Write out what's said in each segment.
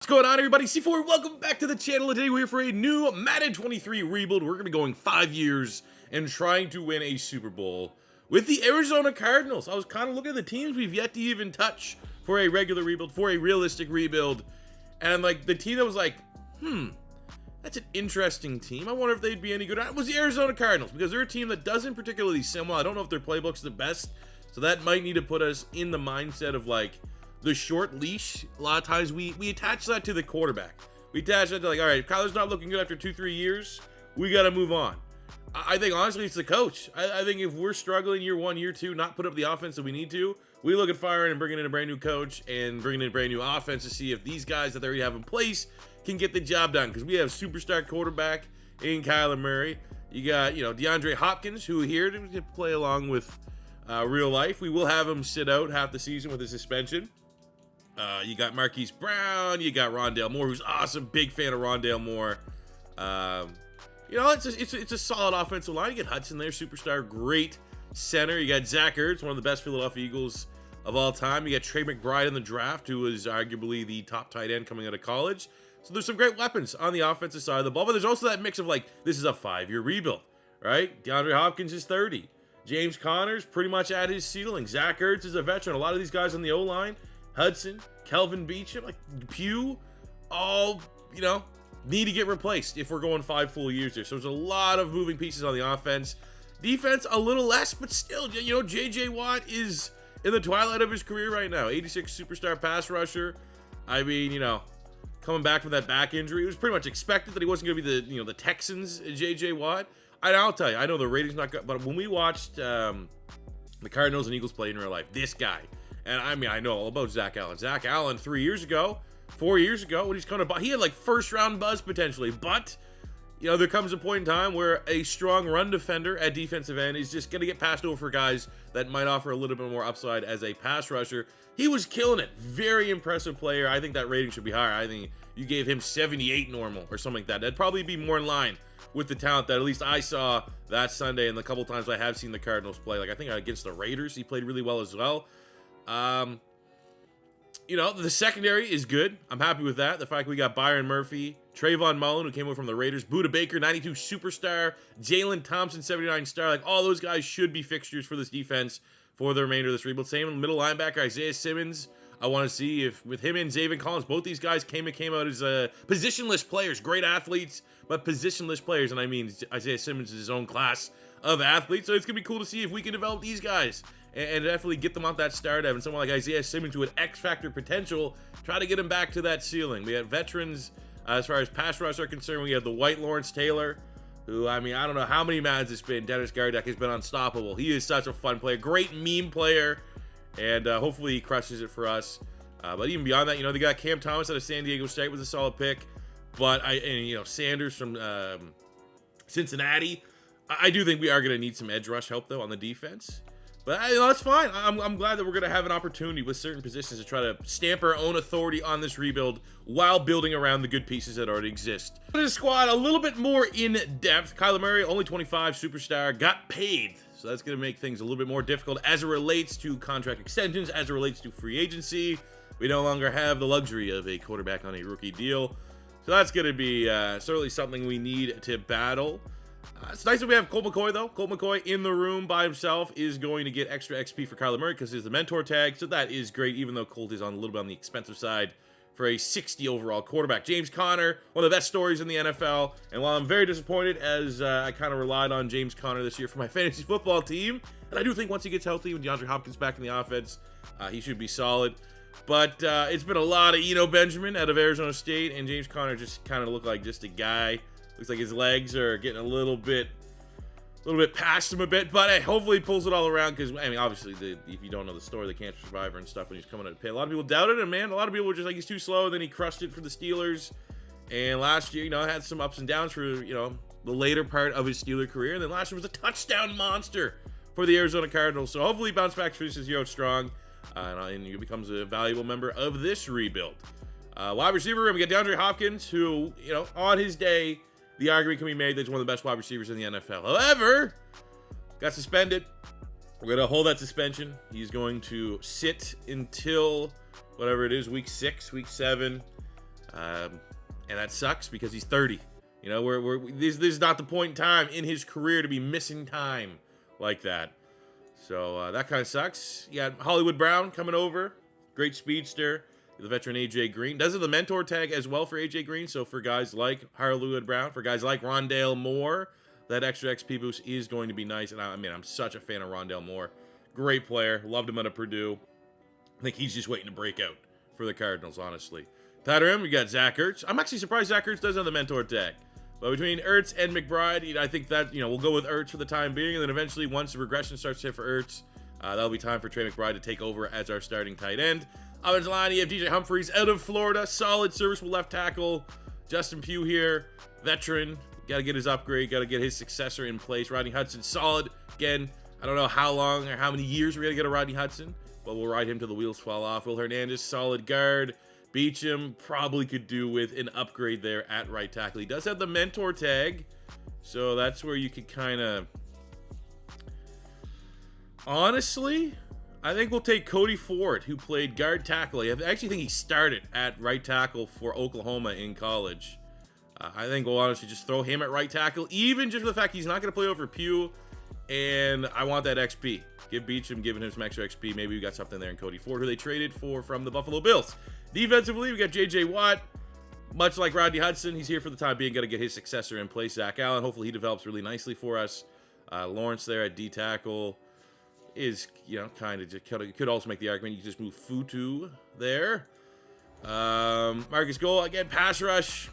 going on, everybody? C4, welcome back to the channel. Today we're here for a new Madden 23 rebuild. We're going to be going 5 years and trying to win a Super Bowl with the Arizona Cardinals. I was kind of looking at the teams we've yet to even touch for a regular rebuild, for a realistic rebuild. And like the team that was like, that's an interesting team. I wonder if they'd be any good. It was the Arizona Cardinals, because they're a team that doesn't particularly sim well. I don't know if their playbook's the best, so that might need to put us in the mindset of like the short leash. A lot of times we attach that to the quarterback. We attach that to like, all right, if Kyler's not looking good after 2-3 years, we got to move on. I think honestly it's the coach. I think if we're struggling year 1, year 2, not put up the offense that we need to, we look at firing and bringing in a brand new coach and bringing in a brand new offense to see if these guys that they already have in place can get the job done. Because we have superstar quarterback in Kyler Murray. You got, DeAndre Hopkins, who here to play along with real life. We will have him sit out half the season with a suspension. You got Marquise Brown, you got Rondale Moore, who's awesome. Big fan of Rondale Moore. It's a solid offensive line. You get Hudson there, superstar, great center. You got Zach Ertz, one of the best Philadelphia Eagles of all time. You got Trey McBride in the draft, who was arguably the top tight end coming out of college. So there's some great weapons on the offensive side of the ball, but there's also that mix of like, this is a 5-year rebuild, right? DeAndre Hopkins is 30. James Conner's pretty much at his ceiling. Zach Ertz is a veteran. A lot of these guys on the O-line, Hudson, Kelvin Beachum, like Pugh, all, need to get replaced if we're going 5 full years here. So there's a lot of moving pieces on the offense. Defense, a little less, but still, J.J. Watt is in the twilight of his career right now. 86 superstar pass rusher. I mean, coming back from that back injury, it was pretty much expected that he wasn't going to be the Texans' J.J. Watt. I'll tell you, I know the rating's not good, but when we watched the Cardinals and Eagles play in real life, this guy, and I know all about Zach Allen. Zach Allen 4 years ago, when he's coming about, he had like first round buzz potentially, but there comes a point in time where a strong run defender at defensive end is just going to get passed over for guys that might offer a little bit more upside as a pass rusher. He was killing it. Very impressive player. I think that rating should be higher. I think you gave him 78 normal or something like that. That'd probably be more in line with the talent that at least I saw that Sunday and the couple times I have seen the Cardinals play. Like I think against the Raiders, he played really well as well. The secondary is good. I'm happy with that. The fact we got Byron Murphy, Trayvon Mullen, who came over from the Raiders, Budda Baker, 92 superstar, Jalen Thompson, 79 star. Like all those guys should be fixtures for this defense for the remainder of this rebuild. Same middle linebacker, Isaiah Simmons. I want to see if with him and Zaven Collins, both these guys came out as positionless players, great athletes, but positionless players. And I mean, Isaiah Simmons is his own class of athletes. So it's going to be cool to see if we can develop these guys and definitely get them off that start. Having someone like Isaiah Simmons with X-factor potential, try to get him back to that ceiling. We have veterans as far as pass rush are concerned. We have the white Lawrence Taylor, who, I don't know how many Mads it's been. Dennis Gardeck has been unstoppable. He is such a fun player, great meme player, and hopefully he crushes it for us. But even beyond that, they got Cam Thomas out of San Diego State was a solid pick. But Sanders from Cincinnati. I do think we are going to need some edge rush help though on the defense. But that's fine. I'm glad that we're going to have an opportunity with certain positions to try to stamp our own authority on this rebuild while building around the good pieces that already exist. The squad a little bit more in depth. Kyler Murray, only 25, superstar, got paid. So that's going to make things a little bit more difficult as it relates to contract extensions, as it relates to free agency. We no longer have the luxury of a quarterback on a rookie deal. So that's going to be certainly something we need to battle. It's nice that we have Colt McCoy, though. Colt McCoy in the room by himself is going to get extra XP for Kyler Murray because he's the mentor tag. So that is great, even though Colt is a little bit on the expensive side for a 60 overall quarterback. James Conner, one of the best stories in the NFL. And while I'm very disappointed as I kind of relied on James Conner this year for my fantasy football team, and I do think once he gets healthy, when DeAndre Hopkins back in the offense, he should be solid. But it's been a lot of Eno Benjamin out of Arizona State, and James Conner just kind of looked like just a guy. Looks like his legs are getting a little bit past him a bit, but hey, hopefully he pulls it all around because, obviously, if you don't know the story, the cancer survivor and stuff when he's coming out of pay, a lot of people doubted him, man. A lot of people were just like, he's too slow, and then he crushed it for the Steelers. And last year, had some ups and downs for, the later part of his Steeler career. And then last year was a touchdown monster for the Arizona Cardinals. So hopefully he bounced back, finishes the year out strong, and he becomes a valuable member of this rebuild. Wide receiver, we got DeAndre Hopkins, who, on his day, the argument can be made that he's one of the best wide receivers in the NFL. However, got suspended. We're going to hold that suspension. He's going to sit until whatever it is, week 6, week 7. And that sucks because he's 30. You know, this is not the point in time in his career to be missing time like that. So that kind of sucks. You got Hollywood Brown coming over. Great speedster. The veteran A.J. Green. Does have the mentor tag as well for A.J. Green. So for guys like Hollywood Brown, for guys like Rondale Moore, that extra XP boost is going to be nice. And I mean, I'm such a fan of Rondale Moore. Great player. Loved him out of Purdue. I think he's just waiting to break out for the Cardinals, honestly. Tighter end, we got Zach Ertz. I'm actually surprised Zach Ertz doesn't have the mentor tag. But between Ertz and McBride, I think that, we'll go with Ertz for the time being. And then eventually, once the regression starts to hit for Ertz, that'll be time for Trey McBride to take over as our starting tight end. Offensive line, you have DJ Humphries out of Florida. Solid serviceable left tackle. Justin Pugh here, veteran. Got to get his upgrade. Got to get his successor in place. Rodney Hudson, solid. Again, I don't know how long or how many years we're going to get a Rodney Hudson, but we'll ride him till the wheels fall off. Will Hernandez, solid guard. Beecham probably could do with an upgrade there at right tackle. He does have the mentor tag, so that's where you could kind of... Honestly, I think we'll take Cody Ford, who played guard tackle. I actually think he started at right tackle for Oklahoma in college. I think we'll honestly just throw him at right tackle, even just for the fact he's not going to play over Pugh, and I want that XP. Give Beecham, giving him some extra XP. Maybe we got something there in Cody Ford, who they traded for from the Buffalo Bills. Defensively, we got J.J. Watt. Much like Rodney Hudson, he's here for the time being. Got to get his successor in place, Zach Allen. Hopefully he develops really nicely for us. Lawrence there at D tackle is, kind of just could also make the argument you just move Futu there. Marcus Gold again, pass rush.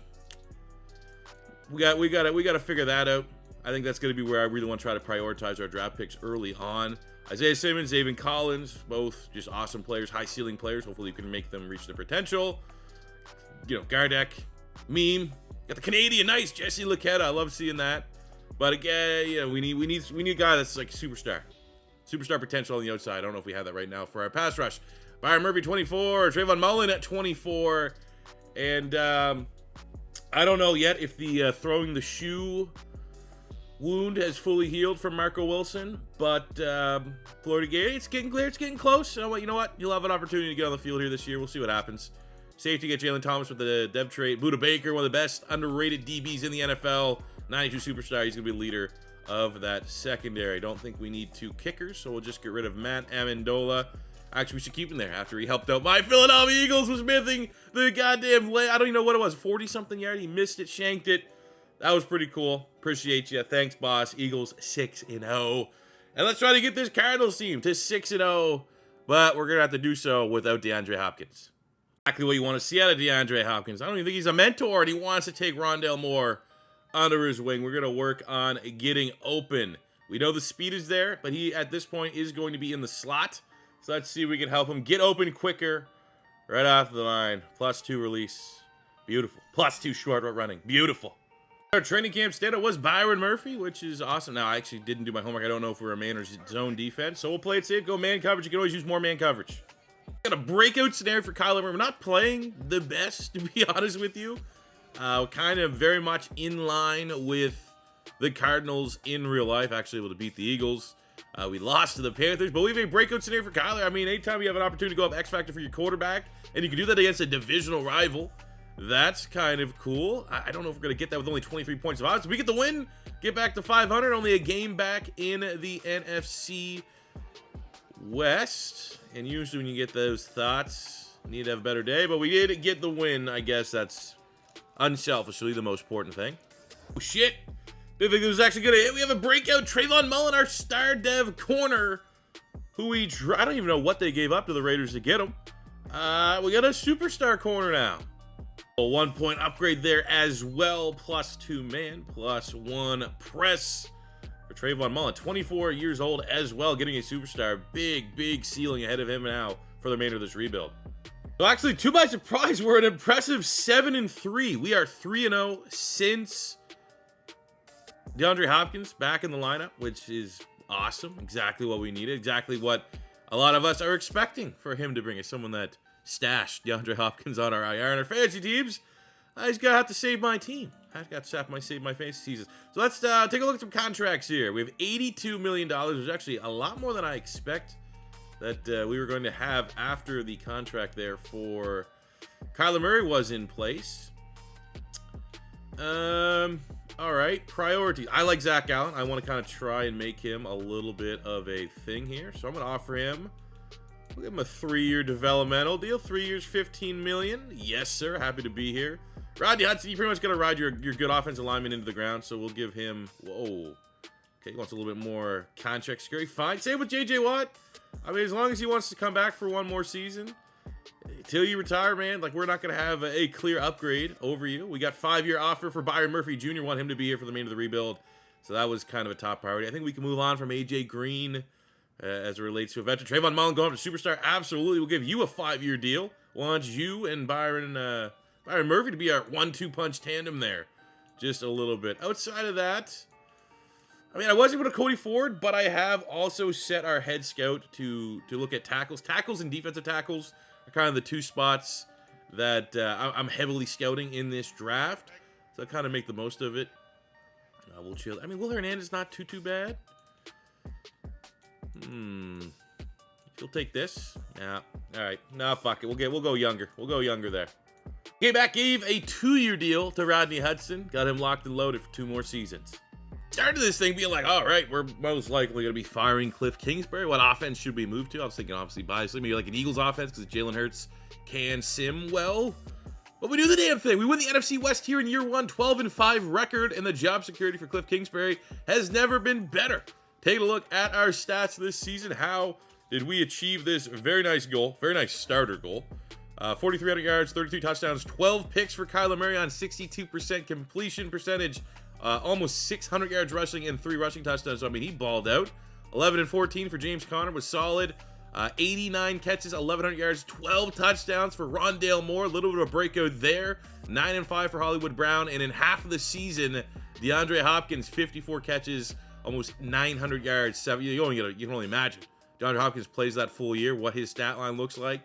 We got to figure that out. I think that's going to be where I really want to try to prioritize our draft picks early on. Isaiah Simmons, Zaven Collins, both just awesome players, high ceiling players. Hopefully you can make them reach their potential. Gardeck, Meme, got the Canadian, nice, Jesse Luketa. I love seeing that. But again, we need a guy that's like superstar potential on the outside. I don't know if we have that right now for our pass rush. Byron Murphy, 24, Trayvon Mullen at 24, and I don't know yet if the throwing the shoe wound has fully healed from Marco Wilson, but Florida Gator, it's getting clear, it's getting close. You know what? You'll have an opportunity to get on the field here this year. We'll see what happens. Safety, get Jalen Thomas with the dev trade. Buda Baker, one of the best underrated DBs in the NFL. 92 superstar. He's going to be the leader of that secondary. Don't think we need two kickers, so we'll just get rid of Matt Amendola. Actually, we should keep him there after he helped out my Philadelphia Eagles was missing the goddamn lay. I don't even know what it was. 40-something yard. He missed it, shanked it. That was pretty cool. Appreciate you. Thanks, boss. Eagles 6-0. And let's try to get this Cardinals team to 6-0. But we're going to have to do so without DeAndre Hopkins. Exactly what you want to see out of DeAndre Hopkins. I don't even think he's a mentor, and he wants to take Rondale Moore under his wing. We're going to work on getting open. We know the speed is there, but he, at this point, is going to be in the slot. So let's see if we can help him get open quicker right off the line. +2 release. Beautiful. +2 short route running. Beautiful. Our training camp standout was Byron Murphy, which is awesome. Now, I actually didn't do my homework. I don't know if we're a man or zone defense. So we'll play it safe. Go man coverage. You can always use more man coverage. Got a breakout scenario for Kyler Murray. We're not playing the best, to be honest with you. Kind of very much in line with the Cardinals in real life. Actually able to beat the Eagles. We lost to the Panthers, but we have a breakout scenario for Kyler. I mean, anytime you have an opportunity to go up X Factor for your quarterback, and you can do that against a divisional rival, that's kind of cool. I don't know if we're going to get that with only 23 points of odds. We get the win, get back to 500, only a game back in the NFC West. And usually when you get those thoughts, you need to have a better day. But we did get the win. I guess that's unselfishly the most important thing. Oh, shit. Didn't think it was actually going to hit. We have a breakout. Trayvon Mullen, our star dev corner, who I don't even know what they gave up to the Raiders to get him. We got a superstar corner now. A 1-point upgrade there as well. +2 man, +1 press for Trayvon Mullen. 24 years old as well, getting a superstar. Big ceiling ahead of him now for the remainder of this rebuild. So actually, to my surprise, we're an impressive 7-3. We are 3-0 since DeAndre Hopkins back in the lineup, which is awesome. Exactly what we needed. Exactly what a lot of us are expecting for him to bring us. Someone that stashed DeAndre Hopkins on our IR and our fantasy teams. I just gotta have to save my team. I've got to save my fantasy season. So let's take a look at some contracts here. We have $82 million, which is actually a lot more than I expect that we were going to have after the contract there for Kyler Murray was in place. All right, priorities. I like Zach Allen. I want to kind of try and make him a little bit of a thing here. So I'm going to offer him, we'll give him a 3-year developmental deal. 3 years, $15 million. Yes, sir. Happy to be here. Rodney Hudson, you pretty much got to ride your good offensive lineman into the ground. So we'll give him, whoa. Okay, he wants a little bit more contract security. Fine. Same with J.J. Watt. I mean, as long as he wants to come back for one more season. Till you retire, man, like, we're not going to have a clear upgrade over you. We got 5-year offer for Byron Murphy Jr. Want him to be here for the remainder of the rebuild. So that was kind of a top priority. I think we can move on from A.J. Green as it relates to a veteran. Trayvon Mullen going up to superstar. Absolutely. We'll give you a 5-year deal. Want you and Byron Murphy to be our 1-2 punch tandem there. Just a little bit. Outside of that, I mean, I was able to Cody Ford, but I have also set our head scout to look at tackles. Tackles and defensive tackles are kind of the two spots that I'm heavily scouting in this draft. So I kind of make the most of it. We'll chill. I mean, Will Hernandez not too bad. She'll take this. Yeah. All right. No, fuck it. We'll go younger. We'll go younger there. Gave a 2-year deal to Rodney Hudson. Got him locked and loaded for 2 more seasons. Started this thing being like, all right, we're most likely going to be firing Cliff Kingsbury. What offense should we move to? I was thinking, obviously, biasly, maybe like an Eagles offense because Jalen Hurts can sim well. But we do the damn thing. We win the NFC West here in year 1, 12-5 record, and the job security for Cliff Kingsbury has never been better. Take a look at our stats this season. How did we achieve this very nice goal? Very nice starter goal. 4,300 yards, 33 touchdowns, 12 picks for Kyler Murray on 62% completion percentage. Almost 600 yards rushing and 3 rushing touchdowns. So, I mean, he balled out. 11-14 for James Conner was solid. 89 catches, 1,100 yards, 12 touchdowns for Rondale Moore. A little bit of a breakout there. 9-5 for Hollywood Brown. And in half of the season, DeAndre Hopkins, 54 catches, almost 900 yards. You can only imagine. DeAndre Hopkins plays that full year, what his stat line looks like.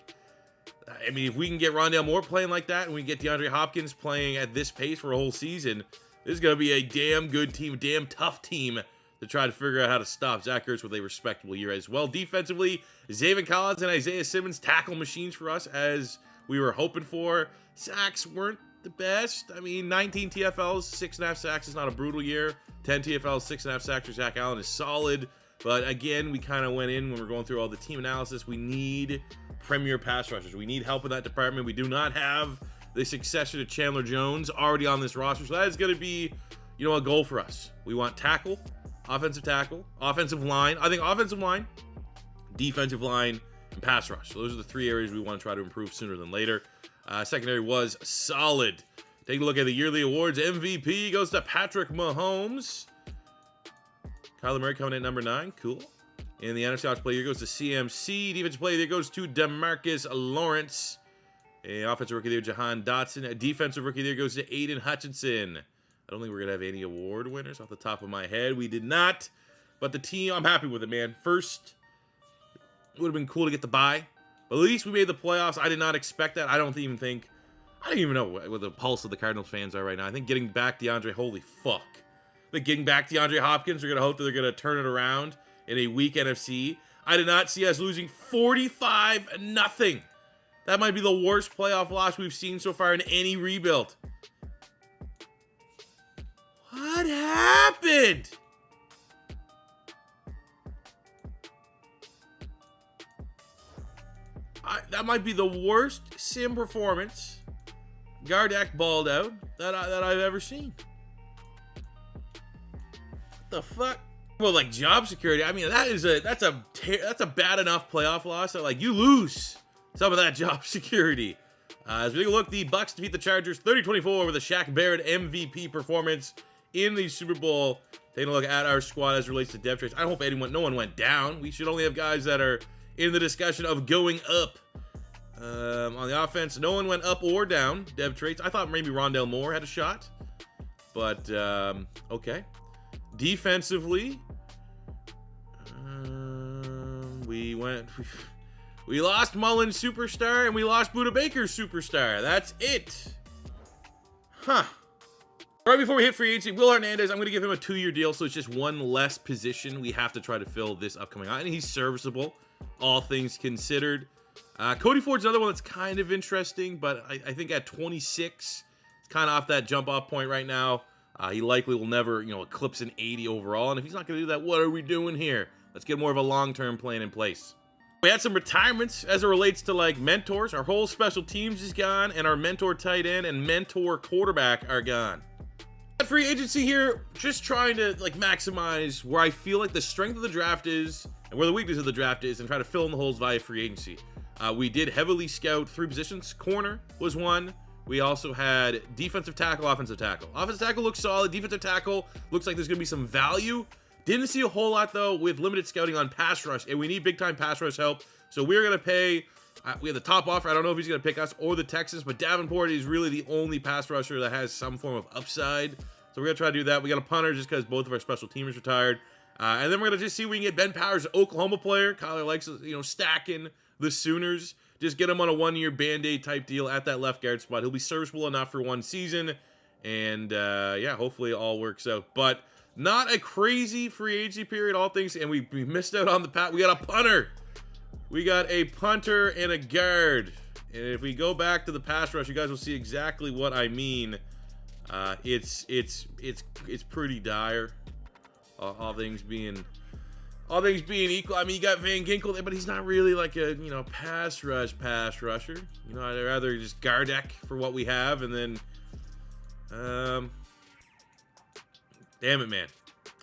I mean, if we can get Rondale Moore playing like that, and we can get DeAndre Hopkins playing at this pace for a whole season, this is going to be a damn good team, damn tough team to try to figure out how to stop Zach Ertz with a respectable year as well. Defensively, Zaven Collins and Isaiah Simmons tackle machines for us as we were hoping for. Sacks weren't the best. I mean, 19 TFLs, 6.5 sacks is not a brutal year. 10 TFLs, 6.5 sacks for Zach Allen is solid. But again, we kind of went in when we're going through all the team analysis. We need premier pass rushers. We need help in that department. We do not have the successor to Chandler Jones already on this roster. So that is going to be, a goal for us. We want tackle, offensive line. I think offensive line, defensive line, and pass rush. So those are the 3 areas we want to try to improve sooner than later. Secondary was solid. Take a look at the yearly awards. MVP goes to Patrick Mahomes. Kyler Murray coming in at number 9. Cool. And the NFC Offensive Player here goes to CMC. Defensive Player there goes to DeMarcus Lawrence. Offensive Rookie there, Jahan Dotson. Defensive Rookie there goes to Aiden Hutchinson. I don't think we're going to have any award winners off the top of my head. We did not. But the team, I'm happy with it, man. First, it would have been cool to get the bye. But at least we made the playoffs. I did not expect that. I don't even know what the pulse of the Cardinals fans are right now. I think getting back DeAndre, holy fuck. Getting back DeAndre Hopkins, we're going to hope that they're going to turn it around in a weak NFC. I did not see us losing 45-0. That might be the worst playoff loss we've seen so far in any rebuild. What happened? That might be the worst sim performance Gardak balled out that I've ever seen. What the fuck? Well, like job security, I mean, that's a bad enough playoff loss that you lose some of that job security. As we take a look, the Bucks defeat the Chargers 30-24 with a Shaq Barrett MVP performance in the Super Bowl. Taking a look at our squad as it relates to depth traits. I hope no one went down. We should only have guys that are in the discussion of going up. On the offense, no one went up or down. Dev traits. I thought maybe Rondale Moore had a shot. But, okay. Defensively, we lost Mullen superstar and we lost Buda Baker superstar. That's it. Huh. Right before we hit free agency, Will Hernandez, I'm going to give him a 2-year deal, so it's just one less position we have to try to fill this upcoming on. And he's serviceable, all things considered. Cody Ford's another one that's kind of interesting, but I think at 26, it's kind of off that jump-off point right now. He likely will never, eclipse an 80 overall, and if he's not going to do that, what are we doing here? Let's get more of a long-term plan in place. We had some retirements as it relates to, like, mentors. Our whole special teams is gone, and our mentor tight end and mentor quarterback are gone. Free agency here, just trying to, like, maximize where I feel like the strength of the draft is and where the weakness of the draft is and try to fill in the holes via free agency. We did heavily scout 3 positions. Corner was one. We also had defensive tackle, offensive tackle. Offensive tackle looks solid. Defensive tackle looks like there's going to be some value. Didn't see a whole lot, though, with limited scouting on pass rush, and we need big-time pass rush help. So we're going to pay, we have the top offer. I don't know if he's going to pick us or the Texans, but Davenport is really the only pass rusher that has some form of upside. So we're going to try to do that. We got a punter just because both of our special teamers retired. And then we're going to just see if we can get Ben Powers, Oklahoma player. Kyler likes, stacking the Sooners. Just get him on a 1-year Band-Aid type deal at that left guard spot. He'll be serviceable enough for 1 season. And, yeah, hopefully it all works out. But not a crazy free agency period, all things. And we missed out on the pass. We got a punter. We got a punter and a guard. And if we go back to the pass rush, you guys will see exactly what I mean. It's pretty dire. All things being equal. I mean, you got Van Ginkel there, but he's not really like a, pass rusher. I'd rather just Gardeck for what we have, and then, damn it, man.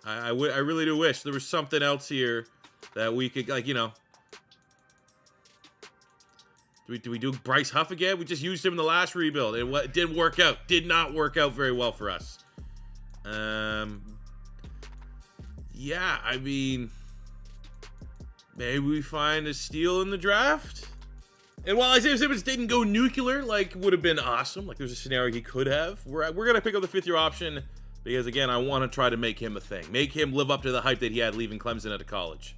I really do wish there was something else here that we could, like, do we do Bryce Huff again? We just used him in the last rebuild. It didn't work out. Did not work out very well for us. Yeah, I mean, maybe we find a steal in the draft. And while Isaiah Simmons didn't go nuclear, like, would have been awesome. Like, there's a scenario he could have. We're going to pick up the 5th-year option because, again, I want to try to make him a thing. Make him live up to the hype that he had leaving Clemson out of college.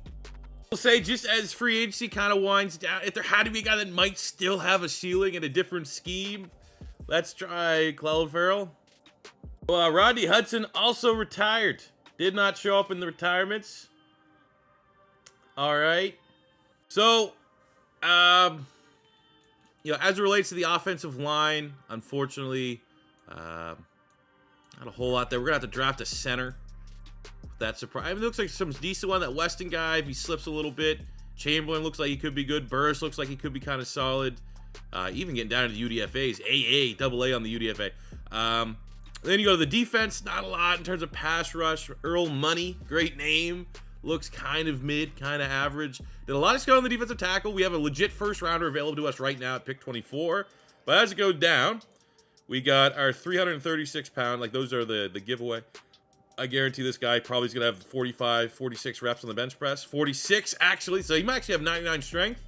I'll say, just as free agency kind of winds down, if there had to be a guy that might still have a ceiling in a different scheme, let's try Clelin Ferrell. Well, Rodney Hudson also retired. Did not show up in the retirements. All right. So, as it relates to the offensive line, unfortunately, not a whole lot there. We're going to have to draft a center. That's surprise. I mean, it looks like some decent one. That Weston guy, if he slips a little bit. Chamberlain looks like he could be good. Burris looks like he could be kind of solid. Even getting down to the UDFAs. AA on the UDFA. Then you go to the defense. Not a lot in terms of pass rush. Earl Money, great name. Looks kind of mid, kind of average. Did a lot of scouting on the defensive tackle. We have a legit first rounder available to us right now at pick 24. But as it goes down, we got our 336-pound. Like, those are the giveaway. I guarantee this guy probably is going to have 45, 46 reps on the bench press. 46, actually. So he might actually have 99 strength.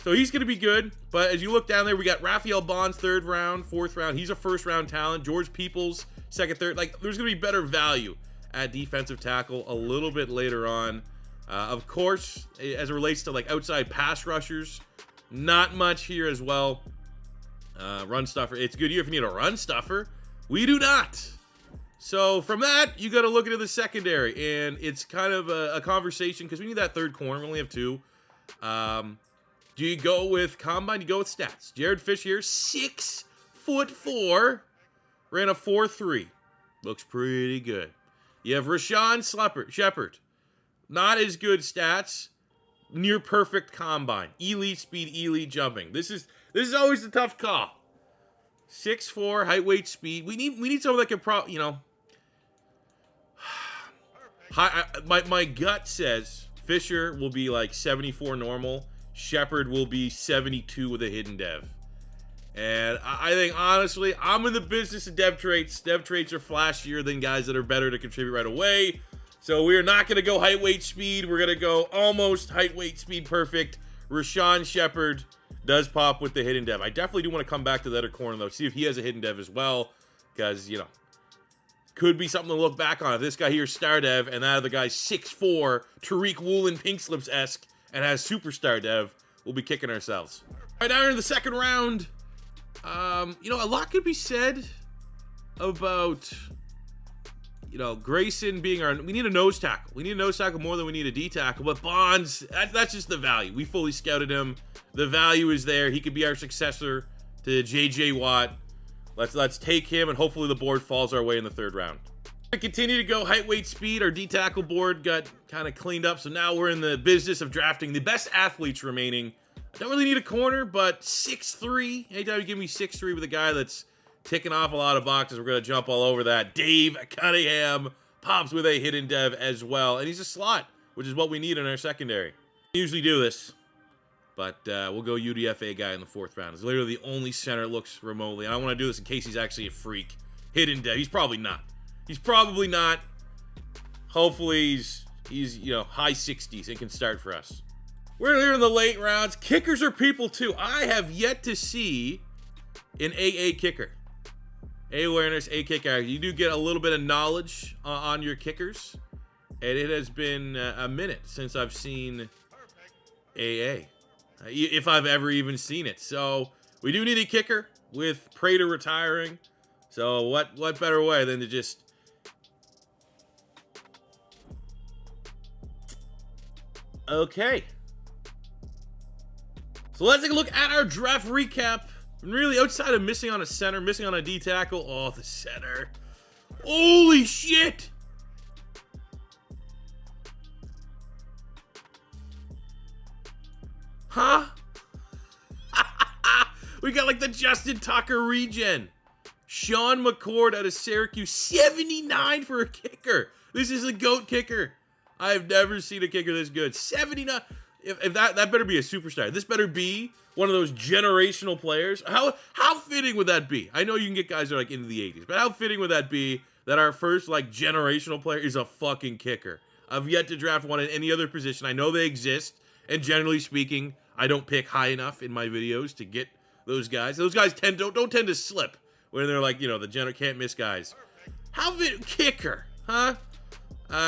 So he's going to be good. But as you look down there, we got Raphael Bonds, 3rd round, 4th round. He's a first-round talent. George Peoples, 2nd, 3rd. Like, there's going to be better value at defensive tackle a little bit later on. Of course, as it relates to, like, outside pass rushers, not much here as well. Run stuffer. It's a good year if you need a run stuffer. We do not. So from that, you got to look into the secondary, and it's kind of a conversation because we need that 3rd corner. We only have 2. Do you go with combine? Do you go with stats? Jared Fish here, 6'4", ran a 4.3. Looks pretty good. You have Rashawn Shepard, not as good stats, near perfect combine, elite speed, elite jumping. This is always a tough call. 6'4", height, weight, speed. We need someone that can my gut says Fisher will be like 74 normal. Shepard will be 72 with a hidden dev. And I think, honestly, I'm in the business of dev traits. Dev traits are flashier than guys that are better to contribute right away. So we are not going to go height, weight, speed. We're going to go almost height, weight, speed perfect. Rashawn Shepard does pop with the hidden dev. I definitely do want to come back to the other corner, though, see if he has a hidden dev as well. Because, could be something to look back on. If this guy here is star dev, and that other guy's 6'4", Tariq Woolen Pink Slips-esque, and has superstar dev, we'll be kicking ourselves. All right, now we're in the 2nd round. A lot could be said about, Grayson being we need a nose tackle. We need a nose tackle more than we need a D tackle. But Bonds, that's just the value. We fully scouted him. The value is there. He could be our successor to J.J. Watt. Let's take him, and hopefully the board falls our way in the 3rd round. We continue to go height, weight, speed. Our D tackle board got kind of cleaned up, so now we're in the business of drafting the best athletes remaining. I don't really need a corner, but 6'3". Anytime you give me 6'3" with a guy that's ticking off a lot of boxes, we're going to jump all over that. Dave Cunningham pops with a hidden dev as well. And he's a slot, which is what we need in our secondary. We usually do this, but we'll go UDFA guy in the 4th round. It's literally the only center that looks remotely. I don't want to do this in case he's actually a freak. Hidden dev. He's probably not. He's probably not. Hopefully he's high 60s and can start for us. We're here in the late rounds. Kickers are people too. I have yet to see an AA kicker. A awareness, A kicker. You do get a little bit of knowledge on your kickers. And it has been a minute since I've seen AA. If I've ever even seen it. So we do need a kicker with Prater retiring. So what better way than to just... Okay. So let's take a look at our draft recap. And really, outside of missing on a center, missing on a D tackle. Oh, the center. Holy shit! Huh? We got like the Justin Tucker regen. Sean McCord out of Syracuse. 79 for a kicker. This is a GOAT kicker. I've never seen a kicker this good. 79. If that better be a superstar. This better be one of those generational players. How fitting would that be? I know you can get guys that are like into the 80s, but how fitting would that be that our first like generational player is a fucking kicker? I've yet to draft one in any other position. I know they exist, and generally speaking, I don't pick high enough in my videos to get those guys. Those guys don't tend to slip when they're like, the can't miss guys. How kicker, huh?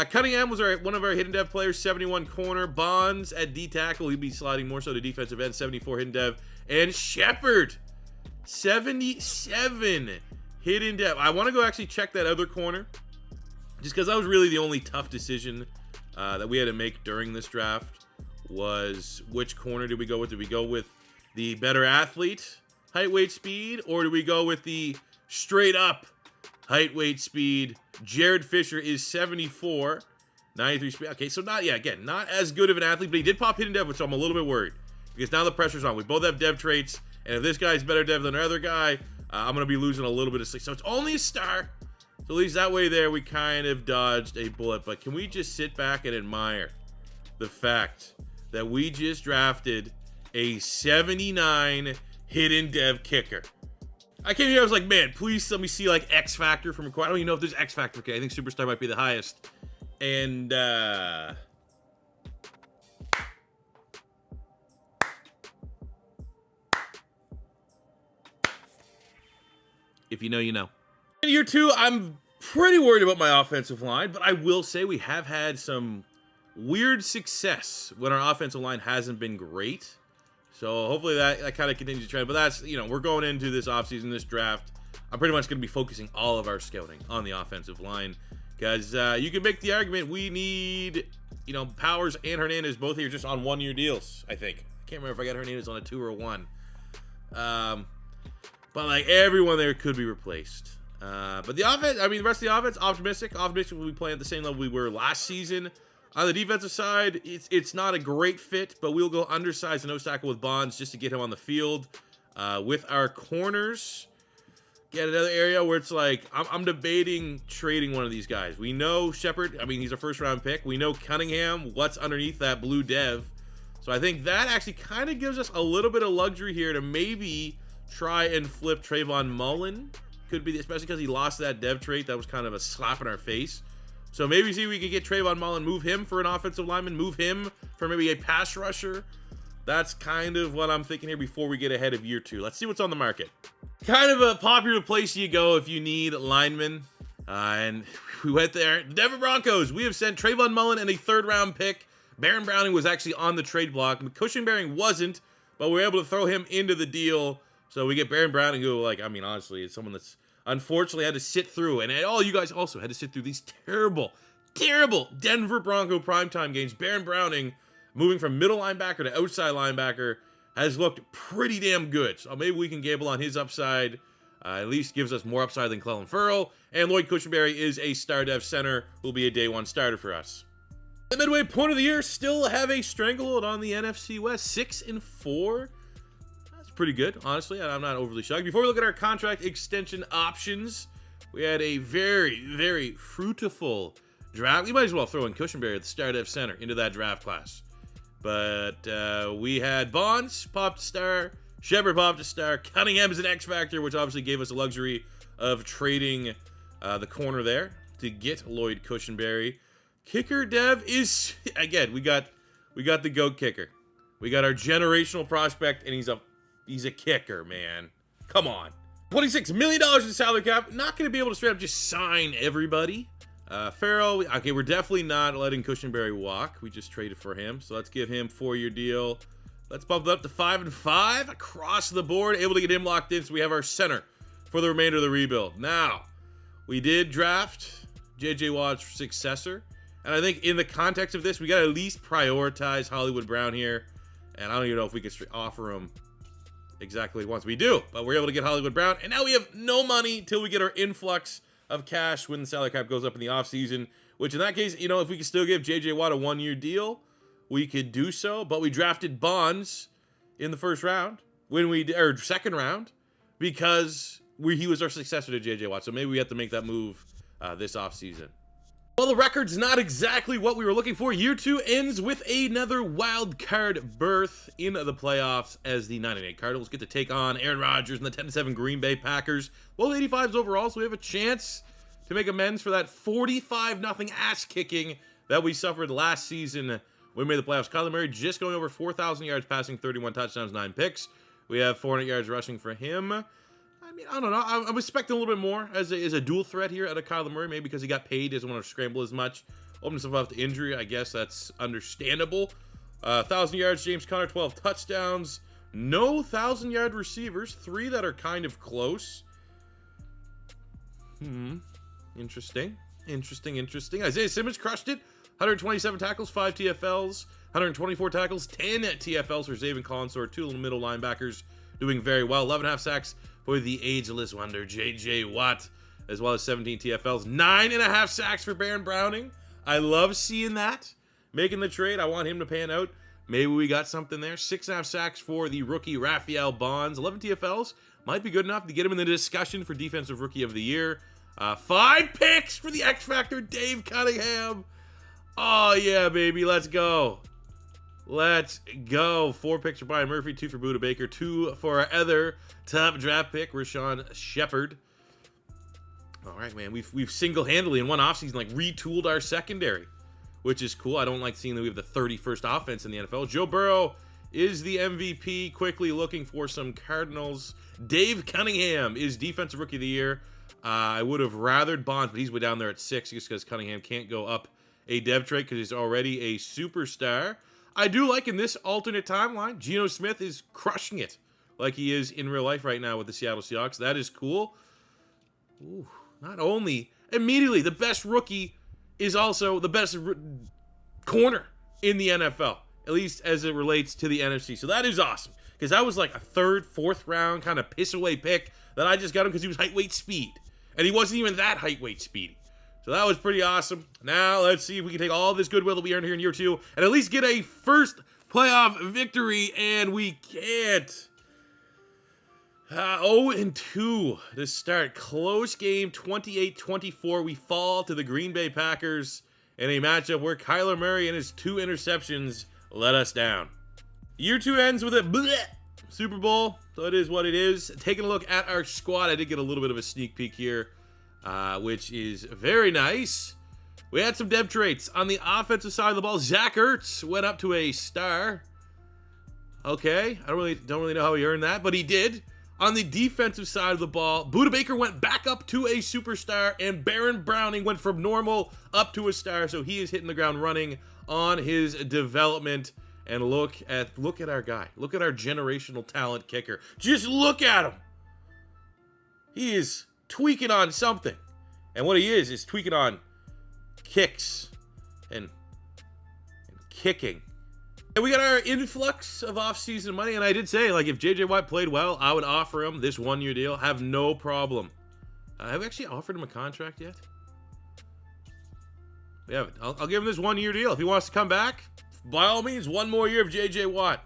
Cunningham was one of our hidden dev players, 71 corner. Bonds at D tackle, he'd be sliding more so to defensive end, 74 hidden dev. And Shepard, 77 hidden dev. I want to go actually check that other corner, just because that was really the only tough decision that we had to make during this draft, was which corner did we go with? Did we go with the better athlete, height, weight, speed, or do we go with the straight up height, weight, speed? Jared Fisher is 74, 93 speed. Okay, so not as good of an athlete, but he did pop hidden dev, which I'm a little bit worried, because now the pressure's on. We both have dev traits, and if this guy's better dev than our other guy, I'm going to be losing a little bit of sleep. So it's only a star. So at least that way there, we kind of dodged a bullet. But can we just sit back and admire the fact that we just drafted a 79 hidden dev kicker? I came here, I was like, man, please let me see like X Factor from a corner. I don't even know if there's X Factor. Okay, I think Superstar might be the highest. And if you know, you know. In year 2, I'm pretty worried about my offensive line, but I will say we have had some weird success when our offensive line hasn't been great. So hopefully that kind of continues to trend. But that's, we're going into this offseason, this draft. I'm pretty much going to be focusing all of our scouting on the offensive line, because you can make the argument we need, Powers and Hernandez both here just on 1-year deals, I think. I can't remember if I got Hernandez on a 2 or a 1. But like everyone there could be replaced. But the offense, the rest of the offense, optimistic. Optimistic we'll be playing at the same level we were last season. On the defensive side, it's not a great fit, but we'll go undersized and nose tackle with Bonds just to get him on the field. With our corners, get another area where it's like, I'm debating trading one of these guys. We know Shepard, he's a first-round pick. We know Cunningham, what's underneath that blue dev. So I think that actually kind of gives us a little bit of luxury here to maybe try and flip Trayvon Mullen. Could be, especially because he lost that dev trait. That was kind of a slap in our face. So maybe see if we could get Trayvon Mullen, move him for an offensive lineman, move him for maybe a pass rusher. That's kind of what I'm thinking here before we get ahead of year 2. Let's see what's on the market. Kind of a popular place you go if you need linemen. And we went there. The Denver Broncos, we have sent Trayvon Mullen and a 3rd-round pick. Baron Browning was actually on the trade block. Cushenberry wasn't, but we were able to throw him into the deal. So we get Baron Browning, who, honestly, is someone that's unfortunately had to sit through, and all you guys also had to sit through these terrible Denver Bronco primetime games. Baron Browning, moving from middle linebacker to outside linebacker, has looked pretty damn good. So maybe we can gamble on his upside. At least gives us more upside than Clelin Ferrell. And Lloyd Cushenberry is a star dev center, who will be a day one starter for us. The midway point of the year, still have a stranglehold on the NFC West, 6-4. That's pretty good, honestly. I'm not overly shocked. Before we look at our contract extension options, we had a very fruitful draft. You might as well throw in Cushenberry at the star dev center into that draft class. But we had Bonds popped a star, Shepard popped a star, Cunningham is an X factor, which obviously gave us the luxury of trading the corner there to get Lloyd Cushenberry. Kicker dev is, again, we got the GOAT kicker. We got our generational prospect, and he's a kicker, man. Come on. $26 million in salary cap. Not going to be able to straight up just sign everybody. Farrell, okay, we're definitely not letting Cushenberry walk. We just traded for him, so let's give him a 4-year deal. Let's bump it up to 5-5 across the board. Able to get him locked in, so we have our center for the remainder of the rebuild. Now, we did draft J.J. Watt's successor, and I think in the context of this, we got to at least prioritize Hollywood Brown here, and I don't even know if we could offer him exactly what he wants. We do, but we're able to get Hollywood Brown, and now we have no money till we get our influx of cash when the salary cap goes up in the offseason, which in that case, you know, if we could still give J.J. Watt a 1-year deal, we could do so, but we drafted Bonds in the first round, or second round, because he was our successor to J.J. Watt, so maybe we have to make that move this offseason. Well, the record's not exactly what we were looking for. Year 2 ends with another wild card berth in the playoffs as the 9-8 Cardinals get to take on Aaron Rodgers and the 10-7 Green Bay Packers. Both 85s overall, so we have a chance to make amends for that 45-0 ass kicking that we suffered last season when we made the playoffs. Kyler Murray just going over 4,000 yards passing, 31 touchdowns, 9 picks. We have 400 yards rushing for him. I mean, I don't know. I'm expecting a little bit more as a dual threat here out of Kyler Murray. Maybe because he got paid, doesn't want to scramble as much. Opened himself up to injury. I guess that's understandable. 1,000 yards, James Conner, 12 touchdowns. No 1,000-yard receivers. 3 that are kind of close. Interesting. Isaiah Simmons crushed it. 127 tackles, 5 TFLs. 124 tackles, 10 TFLs for Zaven Collins, or 2 little middle linebackers doing very well. 11.5 sacks for the ageless wonder, J.J. Watt, as well as 17 TFLs. 9.5 sacks for Baron Browning. I love seeing that. Making the trade. I want him to pan out. Maybe we got something there. 6.5 sacks for the rookie Raphael Bonds. 11 TFLs. Might be good enough to get him in the discussion for Defensive Rookie of the Year. 5 picks for the X Factor, Dave Cunningham. Oh, yeah, baby. Let's go. 4 picks for Brian Murphy, 2 for Budda Baker, 2 for our other top draft pick, Rashawn Shepard. All right, man, we've single-handedly in one offseason retooled our secondary, which is cool. I don't like seeing that we have the 31st offense in the NFL. Joe Burrow is the MVP. Quickly looking for some Cardinals. Dave Cunningham is Defensive Rookie of the Year. I would have rathered Bonds, but he's way down there at 6 just because Cunningham can't go up a dev trade because he's already a superstar. I do like in this alternate timeline, Geno Smith is crushing it like he is in real life right now with the Seattle Seahawks. That is cool. Ooh, not only immediately the best rookie is also the best corner in the NFL, at least as it relates to the NFC. So that is awesome because that was like a 3rd, 4th round kind of piss away pick that I just got him because he was height, weight, speed. And he wasn't even that height, weight, speedy. So that was pretty awesome. Now let's see if we can take all this goodwill that we earned here in year 2 and at least get a first playoff victory, and we can't. 0-2 to start. Close game, 28-24. We fall to the Green Bay Packers in a matchup where Kyler Murray and his 2 interceptions let us down. Year 2 ends with a bleh Super Bowl, so it is what it is. Taking a look at our squad, I did get a little bit of a sneak peek here. Which is very nice. We had some depth traits. On the offensive side of the ball, Zach Ertz went up to a star. Okay, I don't really know how he earned that, but he did. On the defensive side of the ball, Budda Baker went back up to a superstar, and Baron Browning went from normal up to a star, so he is hitting the ground running on his development. And look at our guy. Look at our generational talent kicker. Just look at him. He is tweaking on something. And what he is tweaking on kicks and kicking. And we got our influx of offseason money. And I did say, like, if JJ Watt played well, I would offer him this 1-year deal. Have no problem. Have we actually offered him a contract yet? We haven't. I'll give him this 1-year deal. If he wants to come back, by all means, 1 more year of JJ Watt.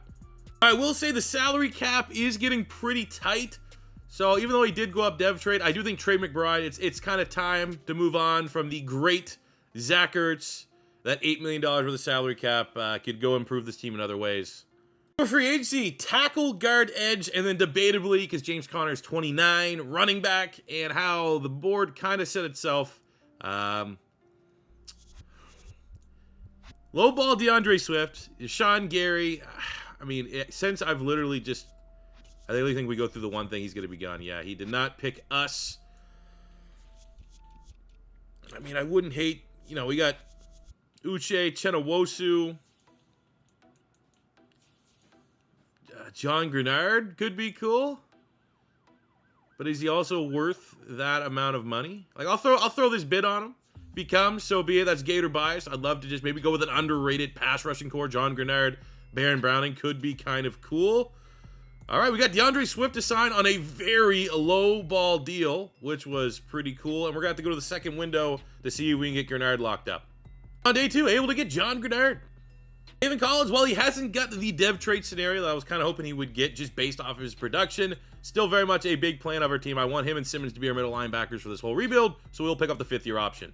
I will say the salary cap is getting pretty tight. So even though he did go up dev trade, I do think Trey McBride, it's kind of time to move on from the great Zach Ertz. That $8 million worth of salary cap could go improve this team in other ways. For free agency, tackle, guard, edge, and then debatably, because James Conner is 29, running back, and how the board kind of set itself. Low ball DeAndre Swift, Sean Gary. I mean, since I've literally just, I literally think we go through the one thing, he's going to be gone. Yeah, he did not pick us. I mean, I wouldn't hate, you know, we got Uche Chenawosu. John Grenard could be cool. But is he also worth that amount of money? Like, I'll throw this bid on him. If he comes, so be it. That's Gator bias. I'd love to just maybe go with an underrated pass rushing core. John Grenard, Baron Browning could be kind of cool. All right, we got DeAndre Swift to sign on a very low ball deal, which was pretty cool. And we're going to have to go to the second window to see if we can get Grenard locked up. On day 2, able to get John Grenard. Nathan Collins, while he hasn't got the dev trade scenario that I was kind of hoping he would get just based off of his production, still very much a big plan of our team. I want him and Simmons to be our middle linebackers for this whole rebuild, so we'll pick up the 5th-year option.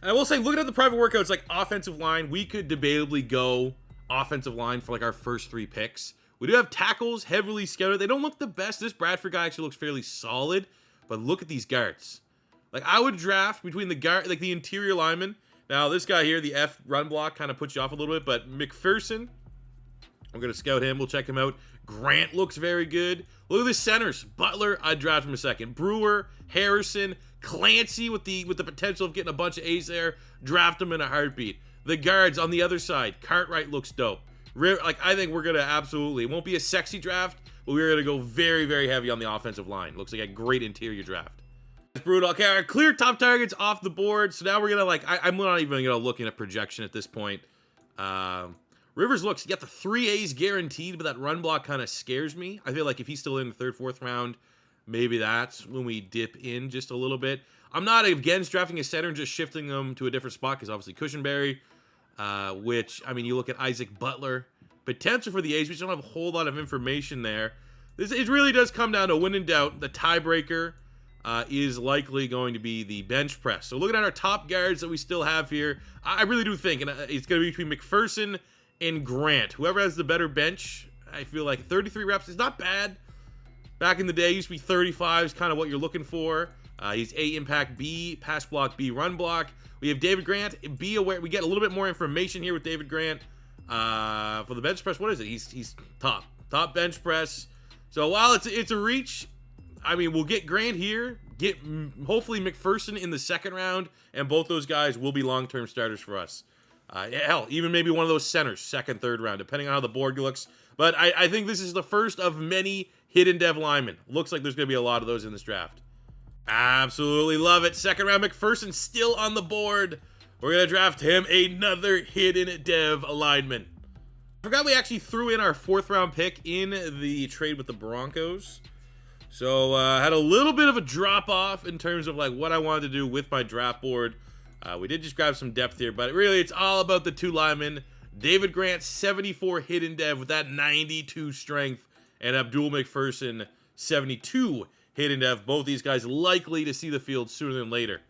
And I will say, looking at the private workouts, like offensive line, we could debatably go offensive line for like our first 3 picks. We do have tackles heavily scouted. They don't look the best. This Bradford guy actually looks fairly solid, but look at these guards. Like, I would draft between the guard, like the interior linemen. Now, this guy here, the F run block, kind of puts you off a little bit, but McPherson, we're going to scout him. We'll check him out. Grant looks very good. Look at the centers. Butler, I'd draft him a second. Brewer, Harrison, Clancy with the potential of getting a bunch of A's there. Draft him in a heartbeat. The guards on the other side. Cartwright looks dope. Like, I think we're going to absolutely, it won't be a sexy draft, but we're going to go very, very heavy on the offensive line. Looks like a great interior draft. It's brutal. Okay, our clear top targets off the board. So now we're going to, like, I'm not even going to look at a projection at this point. Rivers looks, you got the 3 A's guaranteed, but that run block kind of scares me. I feel like if he's still in the 3rd, 4th round, maybe that's when we dip in just a little bit. I'm not against drafting a center and just shifting them to a different spot, because obviously Cushenberry, which, I mean, you look at Isaac Butler, potential for the A's. We just don't have a whole lot of information there. It really does come down to when in doubt. The tiebreaker is likely going to be the bench press. So looking at our top guards that we still have here, I really do think, and it's going to be between McPherson and Grant. Whoever has the better bench, I feel like 33 reps is not bad. Back in the day, it used to be 35 is kind of what you're looking for. He's A impact, B pass block, B run block. We have David Grant. Be aware, we get a little bit more information here with David Grant. For the bench press, what is it? He's top bench press. So while it's a reach, I mean, we'll get Grant here, get hopefully McPherson in the 2nd round, and both those guys will be long-term starters for us. Hell, even maybe one of those centers, 2nd, 3rd round, depending on how the board looks. But I think this is the first of many hidden dev linemen. Looks like there's going to be a lot of those in this draft. Absolutely love it. 2nd round, McPherson still on the board. We're going to draft him, another hidden dev lineman. I forgot we actually threw in our 4th round pick in the trade with the Broncos. So had a little bit of a drop off in terms of like what I wanted to do with my draft board. We did just grab some depth here, but really it's all about the 2 linemen. David Grant, 74 hidden dev with that 92 strength, and Abdul McPherson, 72 hidden dev. Both these guys likely to see the field sooner than later.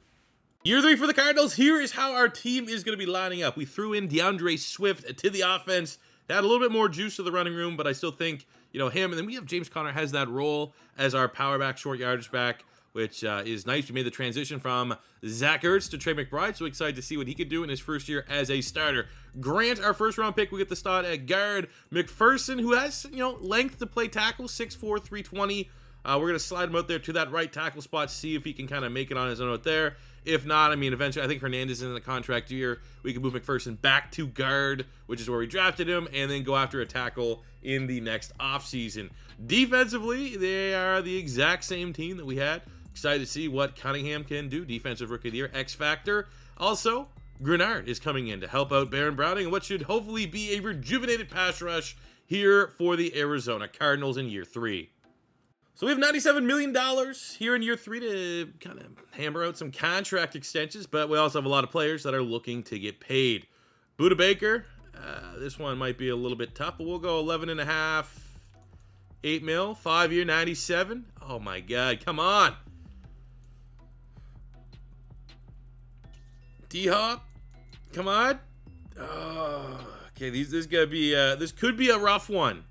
Year 3 for the Cardinals. Here is how our team is going to be lining up. We threw in DeAndre Swift to the offense. That had a little bit more juice to the running room, but I still think, you know, him. And then we have James Conner has that role as our power back, short yardage back, which is nice. We made the transition from Zach Ertz to Trey McBride, so excited to see what he could do in his first year as a starter. Grant, our 1st round pick, we get the start at guard. McPherson, who has, you know, length to play tackle, 6'4", 320. We're going to slide him out there to that right tackle spot, see if he can kind of make it on his own out there. If not, I mean, eventually, I think Hernandez is in the contract year. We can move McPherson back to guard, which is where we drafted him, and then go after a tackle in the next offseason. Defensively, they are the exact same team that we had Excited to see what Cunningham can do. Defensive Rookie of the Year, X Factor. Also, Grenard is coming in to help out Baron Browning and what should hopefully be a rejuvenated pass rush here for the Arizona Cardinals in year 3. So we have $97 million here in year 3 to kind of hammer out some contract extensions, but we also have a lot of players that are looking to get paid. Buda Baker, this one might be a little bit tough, but we'll go 11.5, 8 mil, 5-year, 97. Oh my God, come on. D-Hop, come on. Oh, okay, this could be a rough one.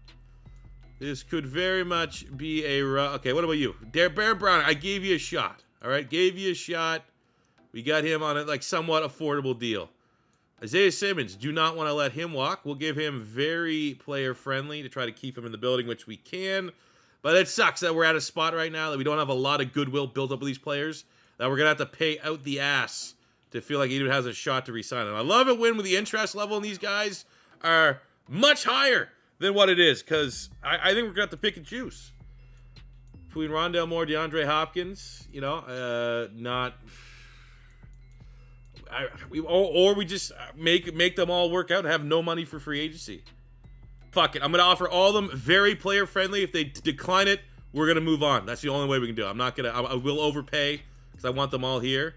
This could very much be a rough. Okay, what about you? Baron Brown, I gave you a shot. All right, gave you a shot. We got him on a somewhat affordable deal. Isaiah Simmons, do not want to let him walk. We'll give him very player friendly to try to keep him in the building, which we can. But it sucks that we're at a spot right now that we don't have a lot of goodwill built up with these players, that we're gonna have to pay out the ass to feel like he even has a shot to re-sign him. I love it when the interest level in these guys are much higher than what it is, because I think we're going to have to pick and choose. Between Rondale Moore, DeAndre Hopkins, or we just make them all work out and have no money for free agency. Fuck it. I'm going to offer all of them very player friendly. If they decline it, we're going to move on. That's the only way we can do it. I will overpay because I want them all here.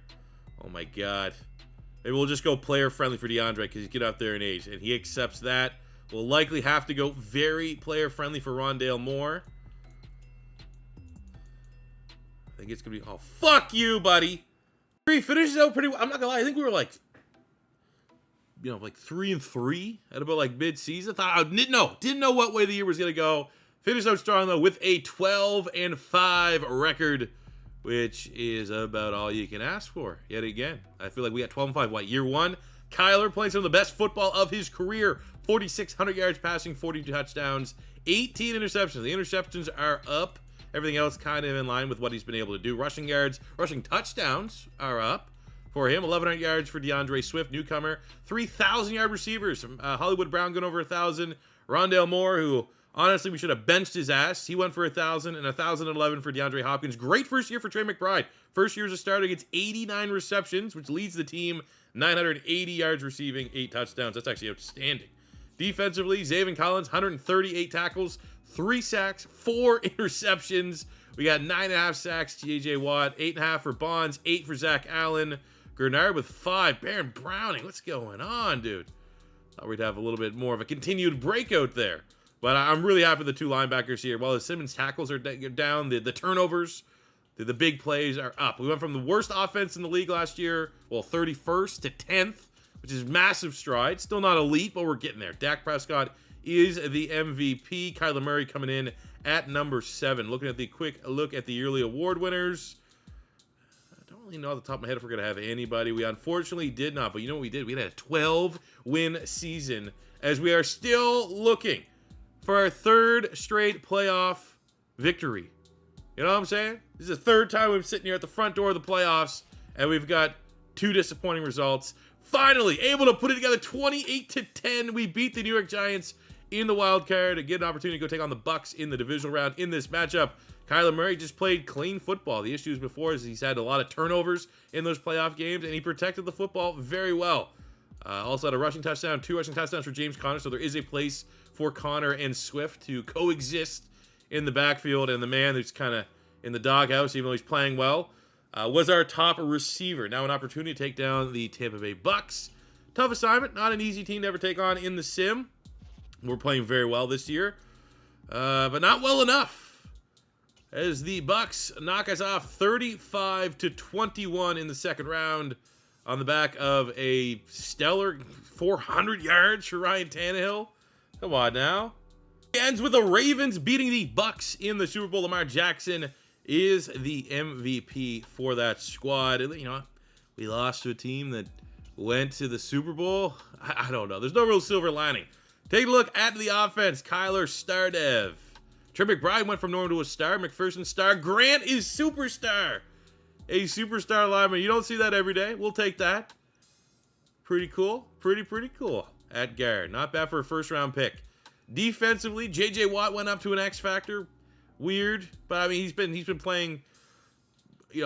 Oh my God. Maybe we'll just go player friendly for DeAndre because he's getting up there in age and he accepts that. We'll likely have to go very player friendly for Rondale Moore. I think it's going to be, oh, fuck you, buddy. He finishes out pretty well. I'm not going to lie. I think we were like 3-3 at about mid-season. Didn't know what way the year was going to go. Finished out strong though with a 12-5 record, which is about all you can ask for yet again. I feel like we got 12-5. Year 1? Kyler playing some of the best football of his career. 4,600 yards passing, 42 touchdowns, 18 interceptions. The interceptions are up. Everything else kind of in line with what he's been able to do. Rushing yards, rushing touchdowns are up for him. 1,100 yards for DeAndre Swift, newcomer. 3,000-yard receivers. Hollywood Brown going over 1,000. Rondale Moore, who honestly we should have benched his ass. He went for 1,000 and 1,011 for DeAndre Hopkins. Great first year for Trey McBride. First year as a starter gets 89 receptions, which leads the team. 980 yards receiving, 8 touchdowns. That's actually outstanding. Defensively, Zaven Collins, 138 tackles, 3 sacks, 4 interceptions. We got 9.5 sacks, J.J. Watt, 8.5 for Bonds, 8 for Zach Allen. Grenard with 5. Baron Browning, what's going on, dude? Thought we'd have a little bit more of a continued breakout there. But I'm really happy with the 2 linebackers here. While the Simmons tackles are down, the turnovers, the big plays are up. We went from the worst offense in the league last year, 31st to 10th, which is massive stride. Still not elite, but we're getting there. Dak Prescott is the MVP. Kyler Murray coming in at number 7. Looking at the quick look at the yearly award winners. I don't really know off the top of my head if we're going to have anybody. We unfortunately did not, but you know what we did? We had a 12-win season as we are still looking for our 3rd straight playoff victory. You know what I'm saying? This is the 3rd time we've been sitting here at the front door of the playoffs, and we've got 2 disappointing results. Finally, able to put it together 28-10. We beat the New York Giants in the wild card to get an opportunity to go take on the Bucs in the divisional round in this matchup. Kyler Murray just played clean football. The issues before is he's had a lot of turnovers in those playoff games, and he protected the football very well. Also had a rushing touchdown, 2 rushing touchdowns for James Conner, so there is a place for Conner and Swift to coexist in the backfield, and the man who's kind of in the doghouse, even though he's playing well, was our top receiver. Now an opportunity to take down the Tampa Bay Bucs. Tough assignment, not an easy team to ever take on in the sim. We're playing very well this year, but not well enough, as the Bucs knock us off 35-21 in the second round on the back of a stellar 400 yards for Ryan Tannehill. Come on now. Ends with the Ravens beating the Bucs in the Super Bowl. Lamar Jackson is the MVP for that squad. You know, we lost to a team that went to the Super Bowl. I don't know. There's no real silver lining. Take a look at the offense. Kyler Stardev. Trey McBride went from normal to a star. McPherson star. Grant is superstar. A superstar lineman. You don't see that every day. We'll take that. Pretty cool. Pretty cool. At guard. Not bad for a first-round pick. Defensively, J.J. Watt went up to an X factor. Weird, but I mean he's been playing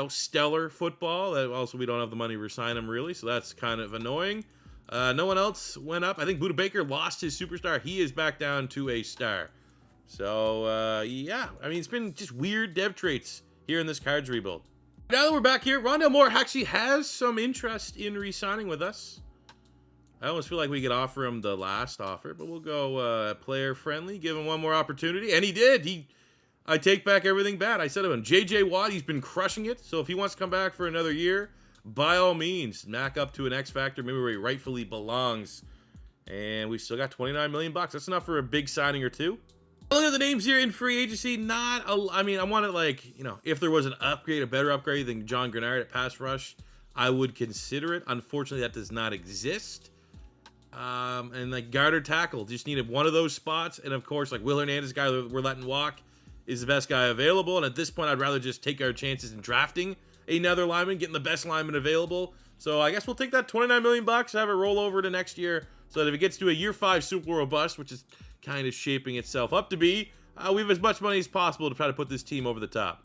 stellar football. Also, we don't have the money to resign him, really, so that's kind of annoying. No one else went up. I think Buda Baker lost his superstar. He is back down to a star. So, yeah. I mean, it's been just weird dev traits here in this cards rebuild. Now that we're back here, Rondale Moore actually has some interest in re-signing with us. I almost feel like we could offer him the last offer, but we'll go player friendly, give him one more opportunity, and he did. I take back everything bad I said of him. J.J. Watt, he's been crushing it, so if he wants to come back for another year, by all means, back up to an X Factor, maybe where he rightfully belongs. And we still got $29 million. That's enough for a big signing or two. Look at the names here in free agency. I mean, I want to, like, if there was an upgrade, a better upgrade than John Grenard at pass rush, I would consider it. Unfortunately, that does not exist. And like guard or tackle, just needed one of those spots. And of course, like Will Hernandez, guy that we're letting walk, is the best guy available. And at this point, I'd rather just take our chances in drafting another lineman, getting the best lineman available. So I guess we'll take that $29 million, have it roll over to next year, so that if it gets to a year 5 Super Bowl bust, which is kind of shaping itself up to be, we have as much money as possible to try to put this team over the top.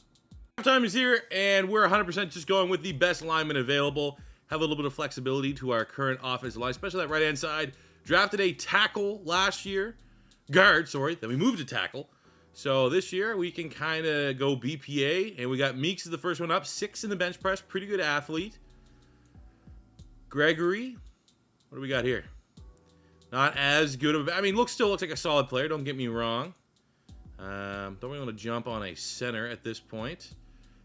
Time is here, and we're 100% just going with the best lineman available. Have a little bit of flexibility to our current offensive line, especially that right-hand side. Drafted a tackle last year. Guard, sorry. Then we moved to tackle. So this year, we can kind of go BPA, and we got Meeks as the first one up. 6 in the bench press. Pretty good athlete. Gregory. What do we got here? Not as good of a... I mean, still looks like a solid player. Don't get me wrong. Don't really want to jump on a center at this point.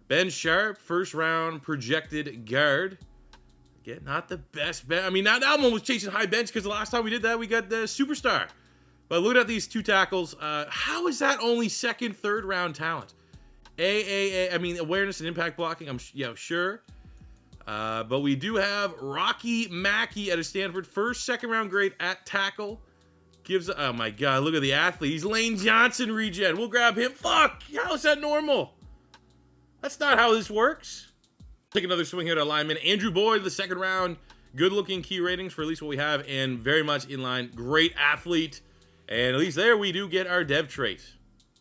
Ben Sharp, first round projected guard. Again, not the best bet. I mean, now I'm almost chasing high bench because the last time we did that, we got the superstar. But looking at these two tackles, how is that only second, third round talent? I mean, awareness and impact blocking, sure. But we do have Rocky Mackey at a Stanford, first, second round grade at tackle. Oh my God, look at the athlete. He's Lane Johnson regen. We'll grab him. Fuck, how is that normal? That's not how this works. Take another swing here at alignment. Andrew Boyd, the second round. Good looking key ratings for at least what we have, and very much in line. Great athlete. And at least there we do get our dev trait.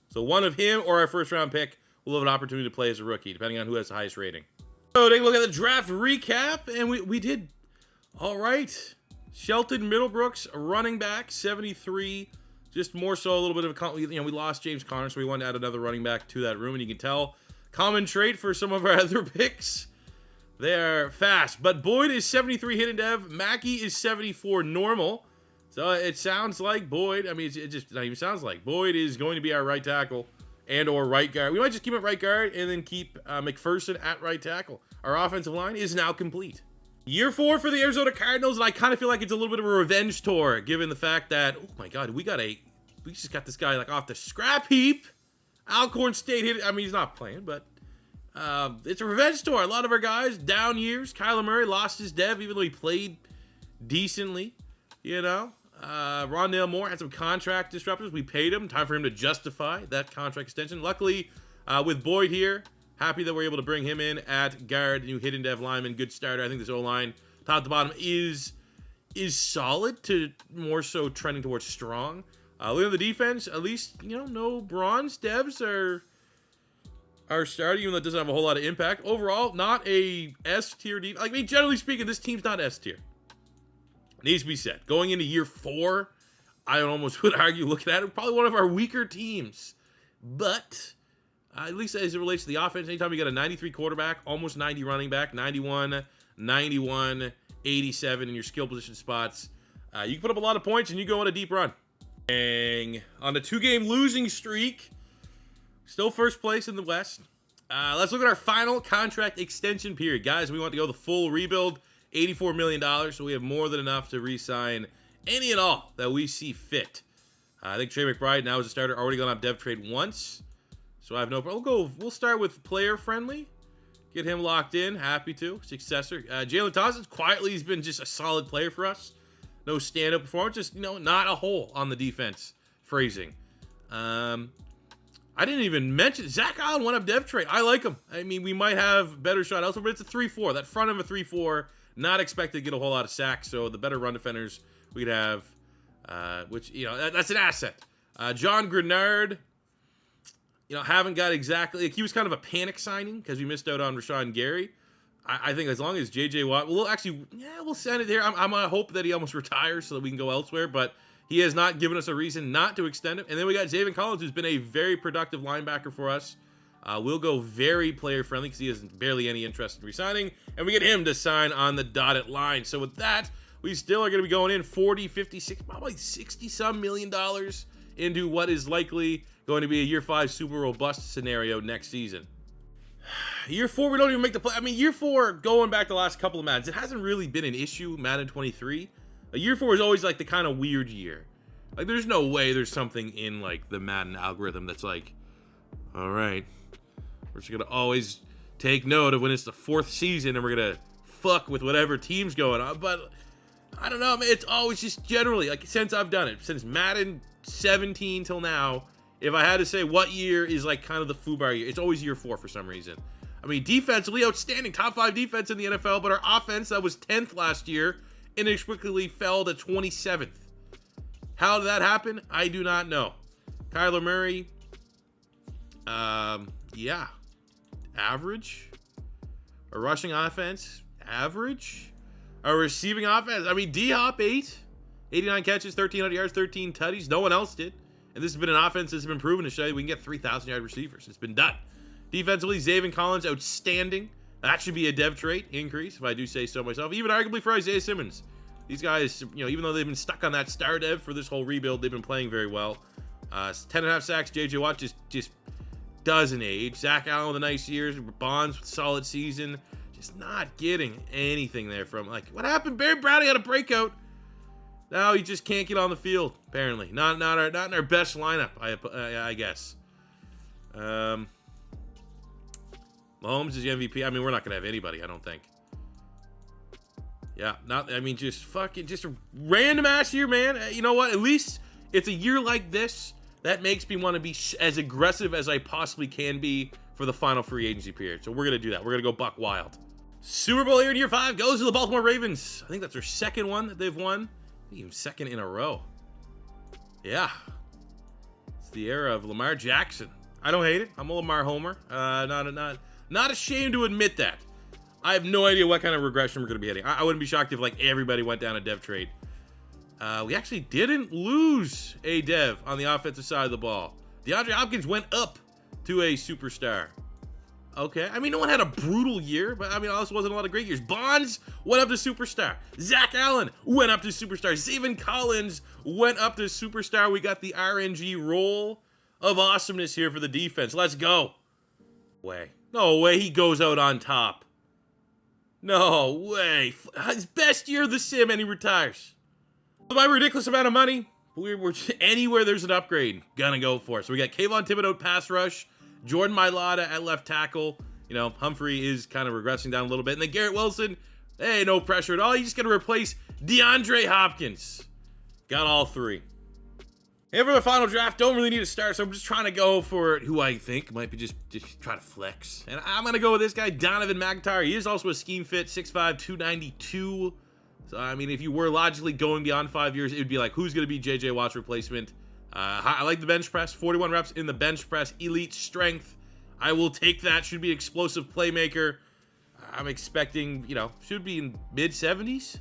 So one of him or our first round pick will have an opportunity to play as a rookie, depending on who has the highest rating. So take a look at the draft recap, and we did all right. Shelton Middlebrooks, running back, 73. Just more so a little bit of we lost James Conner, so we wanted to add another running back to that room, and you can tell common trait for some of our other picks. They're fast, but Boyd is 73 hidden dev. Mackey is 74 normal. So it sounds like Boyd, I mean, it just not even sounds like Boyd is going to be our right tackle and or right guard. We might just keep him at right guard and then keep McPherson at right tackle. Our offensive line is now complete. Year 4 for the Arizona Cardinals, and I kind of feel like it's a little bit of a revenge tour, given the fact that, oh my God, we just got this guy like off the scrap heap. Alcorn State hit it. I mean, he's not playing, but it's a revenge tour. A lot of our guys, down years. Kyler Murray lost his dev, even though he played decently, Rondale Moore had some contract disruptors. We paid him. Time for him to justify that contract extension. Luckily, with Boyd here, happy that we're able to bring him in at guard. New hidden dev lineman, good starter. I think this O-line, top to bottom, is solid to more so trending towards strong. Look at the defense. At least, no bronze devs are starting, even though it doesn't have a whole lot of impact. Overall, not a S-tier defense. I mean, generally speaking, this team's not S-tier. Needs to be said. Going into year 4, I almost would argue, looking at it, probably one of our weaker teams. But at least as it relates to the offense, anytime you got a 93 quarterback, almost 90 running back, 91, 91, 87 in your skill position spots, you can put up a lot of points and you go on a deep run. Bang. On a 2-game losing streak, still first place in the West. Let's look at our final contract extension period. Guys, we want to go the full rebuild. $84 million, so we have more than enough to re-sign any and all that we see fit. I think Trey McBride now is a starter, already gone up dev trade once, so I have no problem. We'll start with player friendly, get him locked in. Happy to successor. Jalen Thompson quietly has been just a solid player for us. No stand-up performance, just not a hole on the defense. Phrasing. I didn't even mention Zach Allen went up dev trade. I like him. I mean, we might have better shot elsewhere, but it's a 3-4. That front of a 3-4. Not expected to get a whole lot of sacks, so the better run defenders we'd have, which, that's an asset. John Grenard, haven't got exactly, like, he was kind of a panic signing because we missed out on Rashawn Gary. I think as long as J.J. Watt, we'll send it there. I'm going to hope that he almost retires so that we can go elsewhere, but he has not given us a reason not to extend him. And then we got Zaven Collins, who's been a very productive linebacker for us. We'll go very player-friendly because he has barely any interest in resigning, and we get him to sign on the dotted line. So with that, we still are going to be going in 40, 50, 60, probably $60-some million into what is likely going to be a Year 5 super Bowl bust scenario next season. Year 4, we don't even make the play. I mean, Year 4, going back the last couple of Maddens, it hasn't really been an issue, Madden 23. Year 4 is always like the kind of weird year. Like, there's no way there's something in, like, the Madden algorithm that's like, all right, we're just going to always take note of when it's the 4th season and we're going to fuck with whatever team's going on. But I don't know, man, it's always just generally, like, since I've done it, since Madden 17 till now, if I had to say what year is, like, kind of the FUBAR year, it's always Year 4 for some reason. I mean, defensively outstanding, top 5 defense in the NFL, but our offense that was 10th last year inexplicably fell to 27th. How did that happen? I do not know. Kyler Murray, yeah, average. A rushing offense, average. A receiving offense, I mean, D-Hop 89 catches, 1,300 yards, 13 tutties. No one else did. And this has been an offense that's been proven to show you we can get 3,000-yard receivers. It's been done. Defensively, Zaven Collins, outstanding. That should be a dev trait increase, if I do say so myself. Even arguably for Isaiah Simmons. These guys, even though they've been stuck on that star dev for this whole rebuild, they've been playing very well. 10.5 sacks. J.J. Watt just doesn't age. Zach Allen with a nice year. Bonds with a solid season. Just not getting anything there from, like, what happened? Barry Browning had a breakout. Now he just can't get on the field, apparently. Not in our best lineup, I guess. Mahomes is the MVP. I mean, we're not going to have anybody, I don't think. Yeah, just a random ass year, man. You know what? At least it's a year like this that makes me want to be as aggressive as I possibly can be for the final free agency period. So we're going to do that. We're going to go buck wild. Super Bowl here in Year 5 goes to the Baltimore Ravens. I think that's their second one that they've won. Even second in a row. Yeah. It's the era of Lamar Jackson. I don't hate it. I'm a Lamar homer. Not ashamed to admit that. I have no idea what kind of regression we're going to be hitting. I wouldn't be shocked if, like, everybody went down a dev trade. We actually didn't lose a dev on the offensive side of the ball. DeAndre Hopkins went up to a superstar. Okay. I mean, no one had a brutal year, but I mean, also wasn't a lot of great years. Bonds went up to superstar. Zach Allen went up to superstar. Zaven Collins went up to superstar. We got the RNG roll of awesomeness here for the defense. Let's go. No way he goes out on top. No way. His best year of the sim and he retires. By a ridiculous amount of money, we're anywhere there's an upgrade, gonna go for it. So we got Kayvon Thibodeau pass rush, Jordan Mailata at left tackle. Humphrey is kind of regressing down a little bit. And then Garrett Wilson, hey, no pressure at all. He's just going to replace DeAndre Hopkins. Got all three. And for the final draft, don't really need a star, so I'm just trying to go for who I think might be just try to flex. And I'm going to go with this guy, Donovan McIntyre. He is also a scheme fit, 6'5", 292. So, I mean, if you were logically going beyond 5 years, it would be like, who's going to be J.J. Watt's replacement? I like the bench press, 41 reps in the bench press, elite strength. I will take that. Should be explosive playmaker. I'm expecting, should be in mid-70s.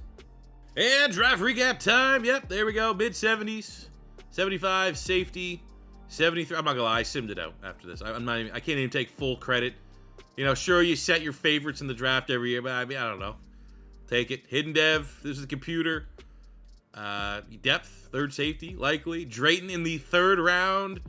And draft recap time. Yep, there we go, mid-70s. 75, safety, 73. I'm not gonna lie, I simmed it out after this. I can't even take full credit. Sure, you set your favorites in the draft every year, but I don't know. Take it. Hidden dev. This is the computer. Depth, third safety, likely. Drayton in the 3rd round.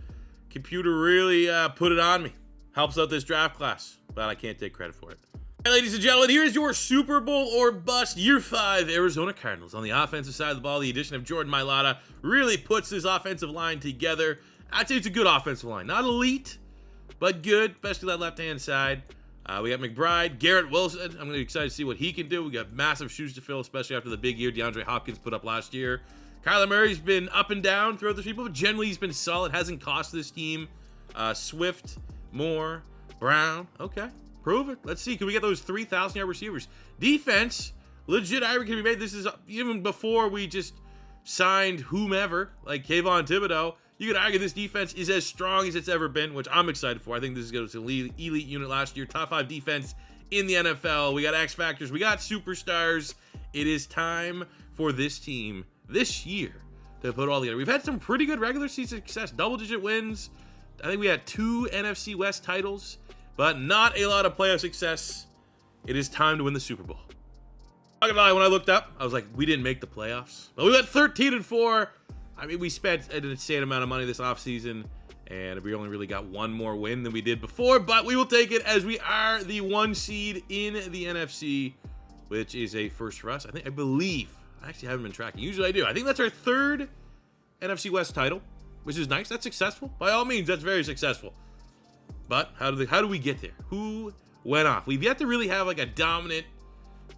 Computer really put it on me. Helps out this draft class, but I can't take credit for it. Hey, ladies and gentlemen, here's your Super Bowl or bust Year 5 Arizona Cardinals. On the offensive side of the ball, the addition of Jordan Mailata really puts this offensive line together. I'd say it's a good offensive line. Not elite, but good, especially that left-hand side. We got McBride, Garrett Wilson. I'm going to be excited to see what he can do. We got massive shoes to fill, especially after the big year DeAndre Hopkins put up last year. Kyler Murray's been up and down throughout this people, but generally he's been solid. Hasn't cost this team. Swift, Moore, Brown. Okay, prove it. Let's see. Can we get those 3,000-yard receivers? Defense, legit argument can be made. This is even before we just signed whomever, like Kayvon Thibodeau. You could argue this defense is as strong as it's ever been, which I'm excited for. I think this is going to be an elite unit last year. Top 5 defense in the NFL. We got X Factors. We got superstars. It is time for this team this year to put all together. We've had some pretty good regular season success. Double-digit wins. I think we had 2 NFC West titles, but not a lot of playoff success. It is time to win the Super Bowl. I'm not gonna lie, when I looked up, I was like, we didn't make the playoffs. But we went 13-4. I mean, we spent an insane amount of money this offseason, and we only really got one more win than we did before, but we will take it as we are the 1 seed in the NFC, which is a first for us. I believe, I actually haven't been tracking. Usually I do. I think that's our 3rd NFC West title, which is nice. That's successful. By all means, that's very successful. But how do we get there? Who went off? We've yet to really have like a dominant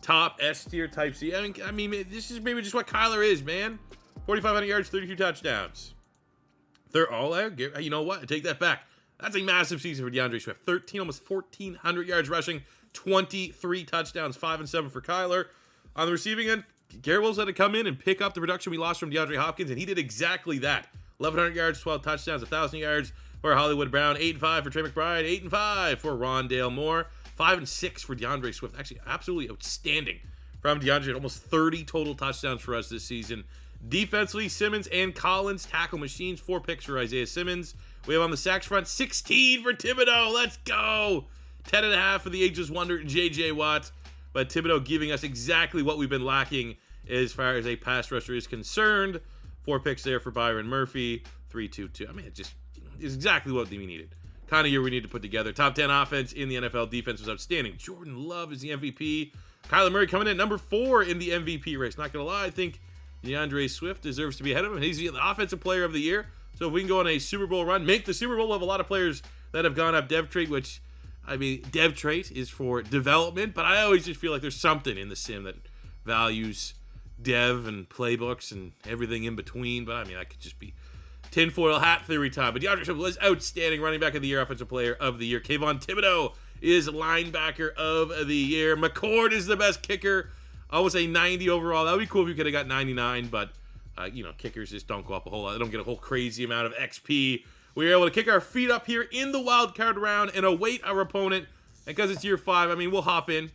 top S tier type C. I mean, this is maybe just what Kyler is, man. 4,500 yards, 32 touchdowns. They're all out. You know what? I take that back. That's a massive season for DeAndre Swift. 13, almost 1,400 yards rushing, 23 touchdowns, 5 and 7 for Kyler. On the receiving end, Garrett Wilson had to come in and pick up the production we lost from DeAndre Hopkins, and he did exactly that. 1,100 yards, 12 touchdowns, 1,000 yards for Hollywood Brown, 8 and 5 for Trey McBride, 8 and 5 for Rondale Moore, 5 and 6 for DeAndre Swift. Actually, absolutely outstanding from DeAndre. Almost 30 total touchdowns for us this season. Defensively, Simmons and Collins, tackle machines. 4 picks for Isaiah Simmons. We have on the sacks front, 16 for Thibodeau. Let's go. 10.5 for the ageless wonder, J.J. Watt. But Thibodeau giving us exactly what we've been lacking as far as a pass rusher is concerned. 4 picks there for Byron Murphy. 3-2-2. I mean, it just is exactly what we needed. Kind of year we need to put together. Top 10 offense in the NFL. Defense was outstanding. Jordan Love is the MVP. Kyler Murray coming in number 4 in the MVP race. Not going to lie, I think DeAndre Swift deserves to be ahead of him. He's the offensive player of the year. So if we can go on a Super Bowl run, make the Super Bowl, we'll have a lot of players that have gone up dev trait, which, I mean, dev trait is for development, but I always just feel like there's something in the sim that values dev and playbooks and everything in between. But I mean, I could just be tinfoil hat theory time. But DeAndre Swift was outstanding, running back of the year, offensive player of the year. Kayvon Thibodeau is linebacker of the year. McCord is the best kicker. I would say 90 overall. That would be cool if you could have got 99, but, kickers just don't go up a whole lot. They don't get a whole crazy amount of XP. We were able to kick our feet up here in the wild card round and await our opponent. And because it's year 5, I mean, we'll hop in.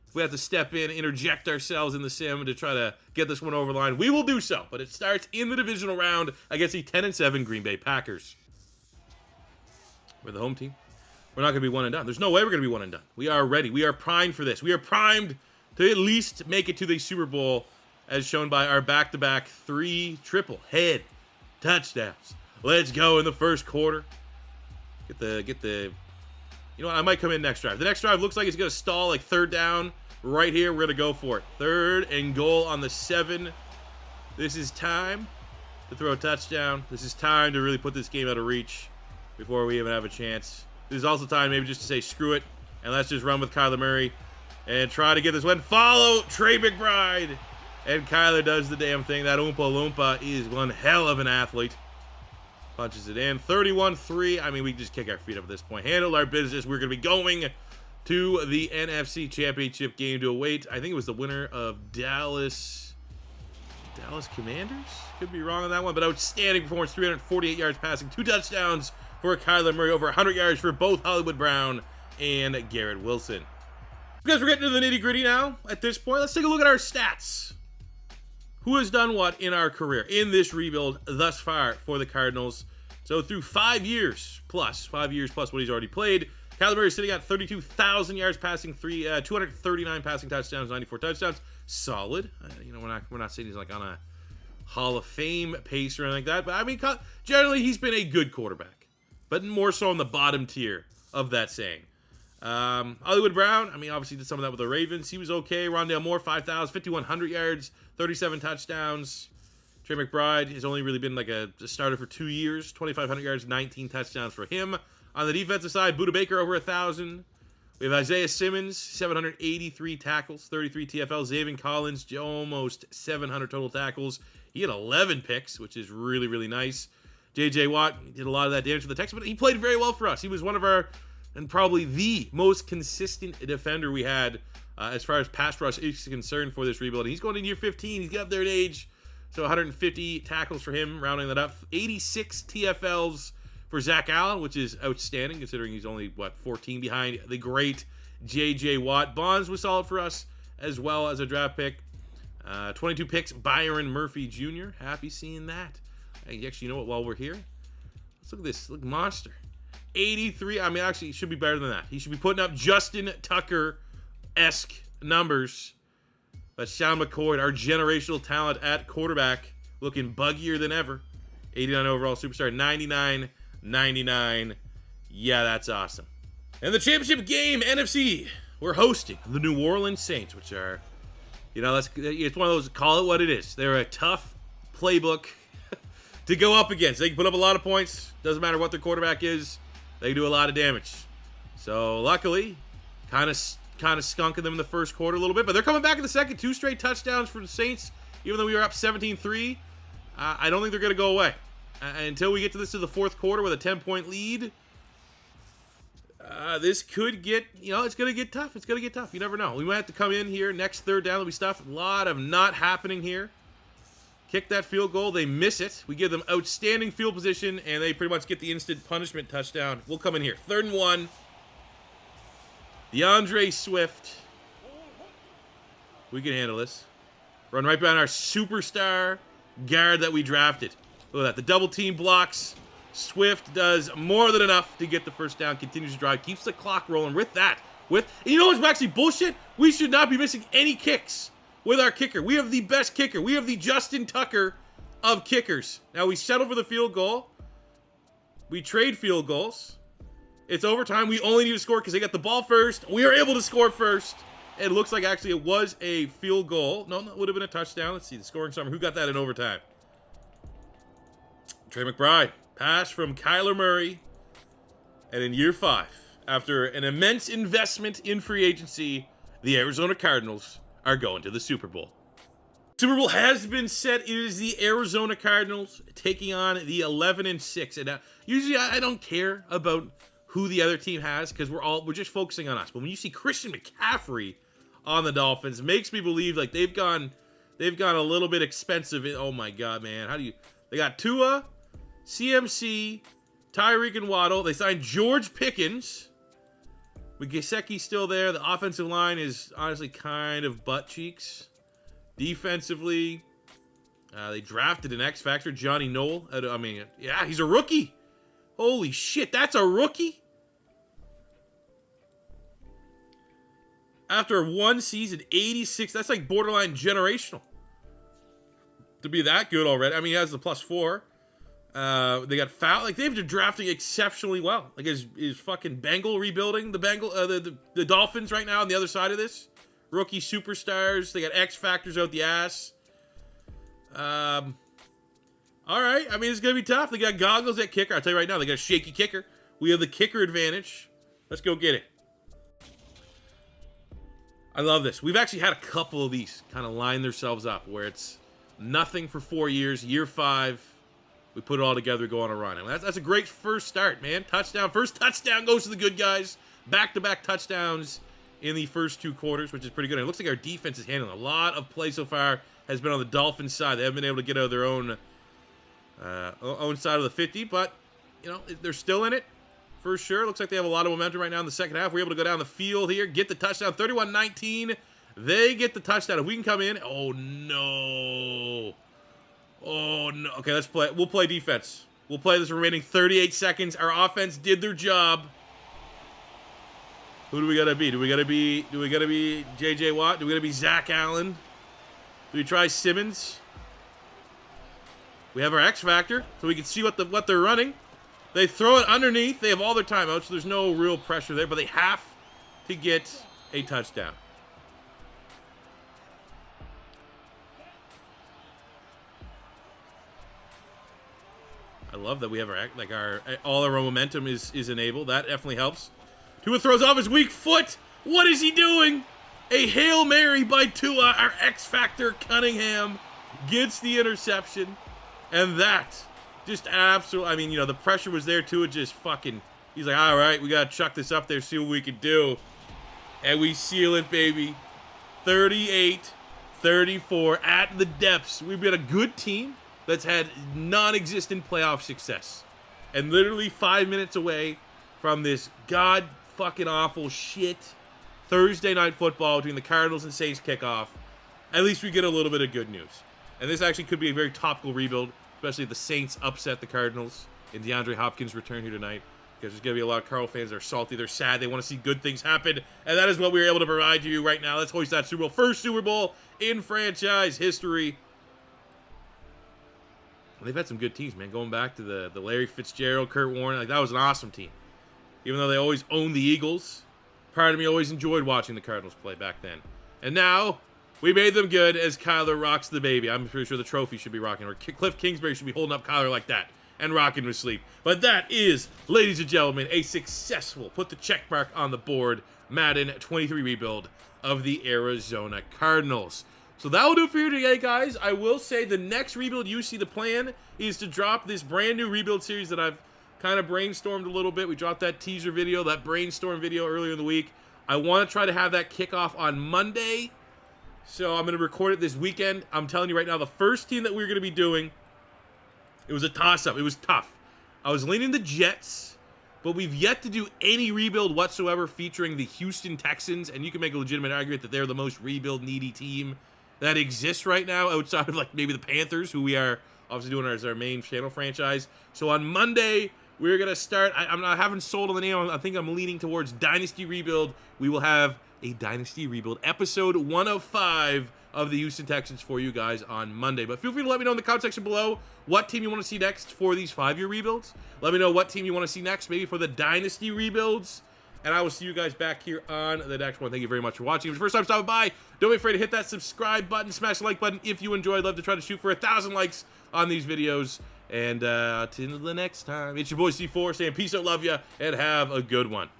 If we have to step in, interject ourselves in the sim to try to get this one over the line, we will do so. But it starts in the divisional round against the 10-7 Green Bay Packers. We're the home team. We're not going to be one and done. There's no way we're going to be one and done. We are ready. We are primed for this. We are primed to at least make it to the Super Bowl, as shown by our back-to-back 3 triple head touchdowns. Let's go in the first quarter. Get the. You know what? I might come in next drive. The next drive looks like it's going to stall, like 3rd down. Right here, we're going to go for it. 3rd and goal on the 7. This is time to throw a touchdown. This is time to really put this game out of reach before we even have a chance. This is also time maybe just to say screw it, and let's just run with Kyler Murray and try to get this one. Follow Trey McBride. And Kyler does the damn thing. That Oompa Loompa is one hell of an athlete. Punches it in. 31-3. I mean, we just kick our feet up at this point. Handle our business. We're going to be going to the NFC Championship game to await. I think it was the winner of Dallas Commanders? Could be wrong on that one. But outstanding performance. 348 yards passing. 2 touchdowns for Kyler Murray. Over 100 yards for both Hollywood Brown and Garrett Wilson. Because we're getting to the nitty-gritty now at this point. Let's take a look at our stats. Who has done what in our career in this rebuild thus far for the Cardinals? So through 5 years plus what he's already played, Kyler Murray is sitting at 32,000 yards passing, 239 passing touchdowns, 94 touchdowns. Solid. We're not saying he's like on a Hall of Fame pace or anything like that, but I mean, generally he's been a good quarterback, but more so in the bottom tier of that saying. Hollywood Brown, I mean, obviously did some of that with the Ravens. He was okay. Rondale Moore, 5,100 yards, 37 touchdowns. Trey McBride has only really been like a starter for 2 years. 2,500 yards, 19 touchdowns for him. On the defensive side, Budda Baker over 1,000. We have Isaiah Simmons, 783 tackles, 33 TFL. Zaven Collins, almost 700 total tackles. He had 11 picks, which is really, really nice. J.J. Watt did a lot of that damage for the Texans, but he played very well for us. He was one of our, and probably the most consistent defender we had as far as pass rush is concerned for this rebuild. He's going in year 15. He's getting up there in age. So 150 tackles for him, rounding that up. 86 TFLs for Zach Allen, which is outstanding considering he's only, 14 behind the great J.J. Watt. Bonds was solid for us as well as a draft pick. 22 picks, Byron Murphy Jr. Happy seeing that. Hey, actually, you know what? While we're here, let's look at this. Look, monster. 83. I mean, actually, he should be better than that. He should be putting up Justin Tucker-esque numbers. But Sean McCoy, our generational talent at quarterback, looking buggier than ever. 89 overall superstar, 99. Yeah, that's awesome. And the championship game, NFC, we're hosting the New Orleans Saints, which are, it's one of those, call it what it is. They're a tough playbook to go up against. They can put up a lot of points. Doesn't matter what their quarterback is. They can do a lot of damage. So luckily, kind of skunking them in the first quarter a little bit, but they're coming back in the second. 2 straight touchdowns for the Saints, even though we were up 17-3. I don't think they're going to go away until we get to the fourth quarter with a 10-point lead. This could get, it's going to get tough. It's going to get tough. You never know. We might have to come in here next third down. There'll be stuff. A lot of not happening here. Kick that field goal. They miss it. We give them outstanding field position, and they pretty much get the instant punishment touchdown. We'll come in here. 3rd and 1. DeAndre Swift. We can handle this. Run right behind our superstar guard that we drafted. Look at that. The double team blocks. Swift does more than enough to get the first down. Continues to drive. Keeps the clock rolling with that. And you know what's actually bullshit? We should not be missing any kicks with our kicker. We have the best kicker. We have the Justin Tucker of kickers. Now we settle for the field goal. We trade field goals. It's overtime. We only need to score because they got the ball first. We are able to score first. It looks like actually it was a field goal. No, it would have been a touchdown. Let's see the scoring summary. Who got that in overtime? Trey McBride. Pass from Kyler Murray. And in year 5, after an immense investment in free agency, the Arizona Cardinals are going to the Super Bowl. Super Bowl has been set. It is the Arizona Cardinals taking on the 11-6. And usually I don't care about who the other team has because we're just focusing on us. But when you see Christian McCaffrey on the Dolphins, it makes me believe like they've gone a little bit expensive. Oh my God, man! They got Tua, CMC, Tyreek and Waddle. They signed George Pickens. With Gesicki still there. The offensive line is honestly kind of butt cheeks. Defensively, they drafted an X Factor, Johnny Knoll. Yeah, he's a rookie. Holy shit, that's a rookie? After one season, 86, that's like borderline generational. To be that good already. I mean, he has the +4. They got foul. Like, they've been drafting exceptionally well. Like, is fucking Bengal rebuilding the Dolphins right now on the other side of this? Rookie superstars. They got X Factors out the ass. All right. I mean, it's going to be tough. They got goggles at kicker. I'll tell you right now, they got a shaky kicker. We have the kicker advantage. Let's go get it. I love this. We've actually had a couple of these kind of line themselves up where it's nothing for 4 years. Year 5, we put it all together, go on a run. I mean, that's a great first start, man. Touchdown. First touchdown goes to the good guys. Back-to-back touchdowns in the first 2 quarters, which is pretty good. And it looks like our defense is handling a lot of play so far. Has been on the Dolphins side. They haven't been able to get out of their own side of the 50, but they're still in it for sure. Looks like they have a lot of momentum right now in the second half. We're able to go down the field here, get the touchdown. 31-19. They get the touchdown. If we can come in, oh no. Okay, let's play. We'll play defense. We'll play this remaining 38 seconds. Our offense did their job. Who do we gotta be? Do we gotta be J.J. Watt? Do we gotta be Zach Allen? Do we try Simmons? We have our X Factor, so we can see what they're running. They throw it underneath. They have all their timeouts, so there's no real pressure there, but they have to get a touchdown. I love that we have all our momentum is enabled. That definitely helps. Tua throws off his weak foot. What is he doing? A Hail Mary by Tua. Our X Factor Cunningham gets the interception. And that just absolutely, I mean, the pressure was there. Tua just fucking, he's like, all right, we got to chuck this up there, see what we can do. And we seal it, baby. 38-14. 34 at the depths. We've got a good team that's had non-existent playoff success. And literally 5 minutes away from this god fucking awful shit Thursday night football between the Cardinals and Saints kickoff, at least we get a little bit of good news. And this actually could be a very topical rebuild, especially if the Saints upset the Cardinals in DeAndre Hopkins' return here tonight. Because there's going to be a lot of Cardinal fans that are salty, they're sad, they want to see good things happen. And that is what we were able to provide to you right now. Let's hoist that Super Bowl. First Super Bowl in franchise history. And they've had some good teams, man. Going back to the Larry Fitzgerald, Kurt Warner, like that was an awesome team. Even though they always owned the Eagles, part of me always enjoyed watching the Cardinals play back then. And now, we made them good as Kyler rocks the baby. I'm pretty sure the trophy should be rocking, or Cliff Kingsbury should be holding up Kyler like that and rocking him to sleep. But that is, ladies and gentlemen, a successful, put the check mark on the board, Madden 23 rebuild of the Arizona Cardinals. So that will do it for you today, guys. I will say the next rebuild you see, the plan is to drop this brand new rebuild series that I've kind of brainstormed a little bit. We dropped that teaser video, that brainstorm video earlier in the week. I want to try to have that kickoff on Monday. So I'm going to record it this weekend. I'm telling you right now, the first team that we're going to be doing, it was a toss-up. It was tough. I was leaning the Jets, but we've yet to do any rebuild whatsoever featuring the Houston Texans, and you can make a legitimate argument that they're the most rebuild-needy team that exists right now, outside of like maybe the Panthers, who we are obviously doing as our main channel franchise. So on Monday, we're going to start, I haven't sold on the name, I think I'm leaning towards Dynasty Rebuild. We will have a Dynasty Rebuild, episode 105 of the Houston Texans for you guys on Monday. But feel free to let me know in the comment section below what team you want to see next for these 5-year rebuilds. Let me know what team you want to see next, maybe for the Dynasty Rebuilds. And I will see you guys back here on the next one. Thank you very much for watching. If it's your first time stopping by, don't be afraid to hit that subscribe button, smash the like button if you enjoyed. I'd love to try to shoot for 1,000 likes on these videos. And until the next time, it's your boy C4 saying peace out, love ya, and have a good one.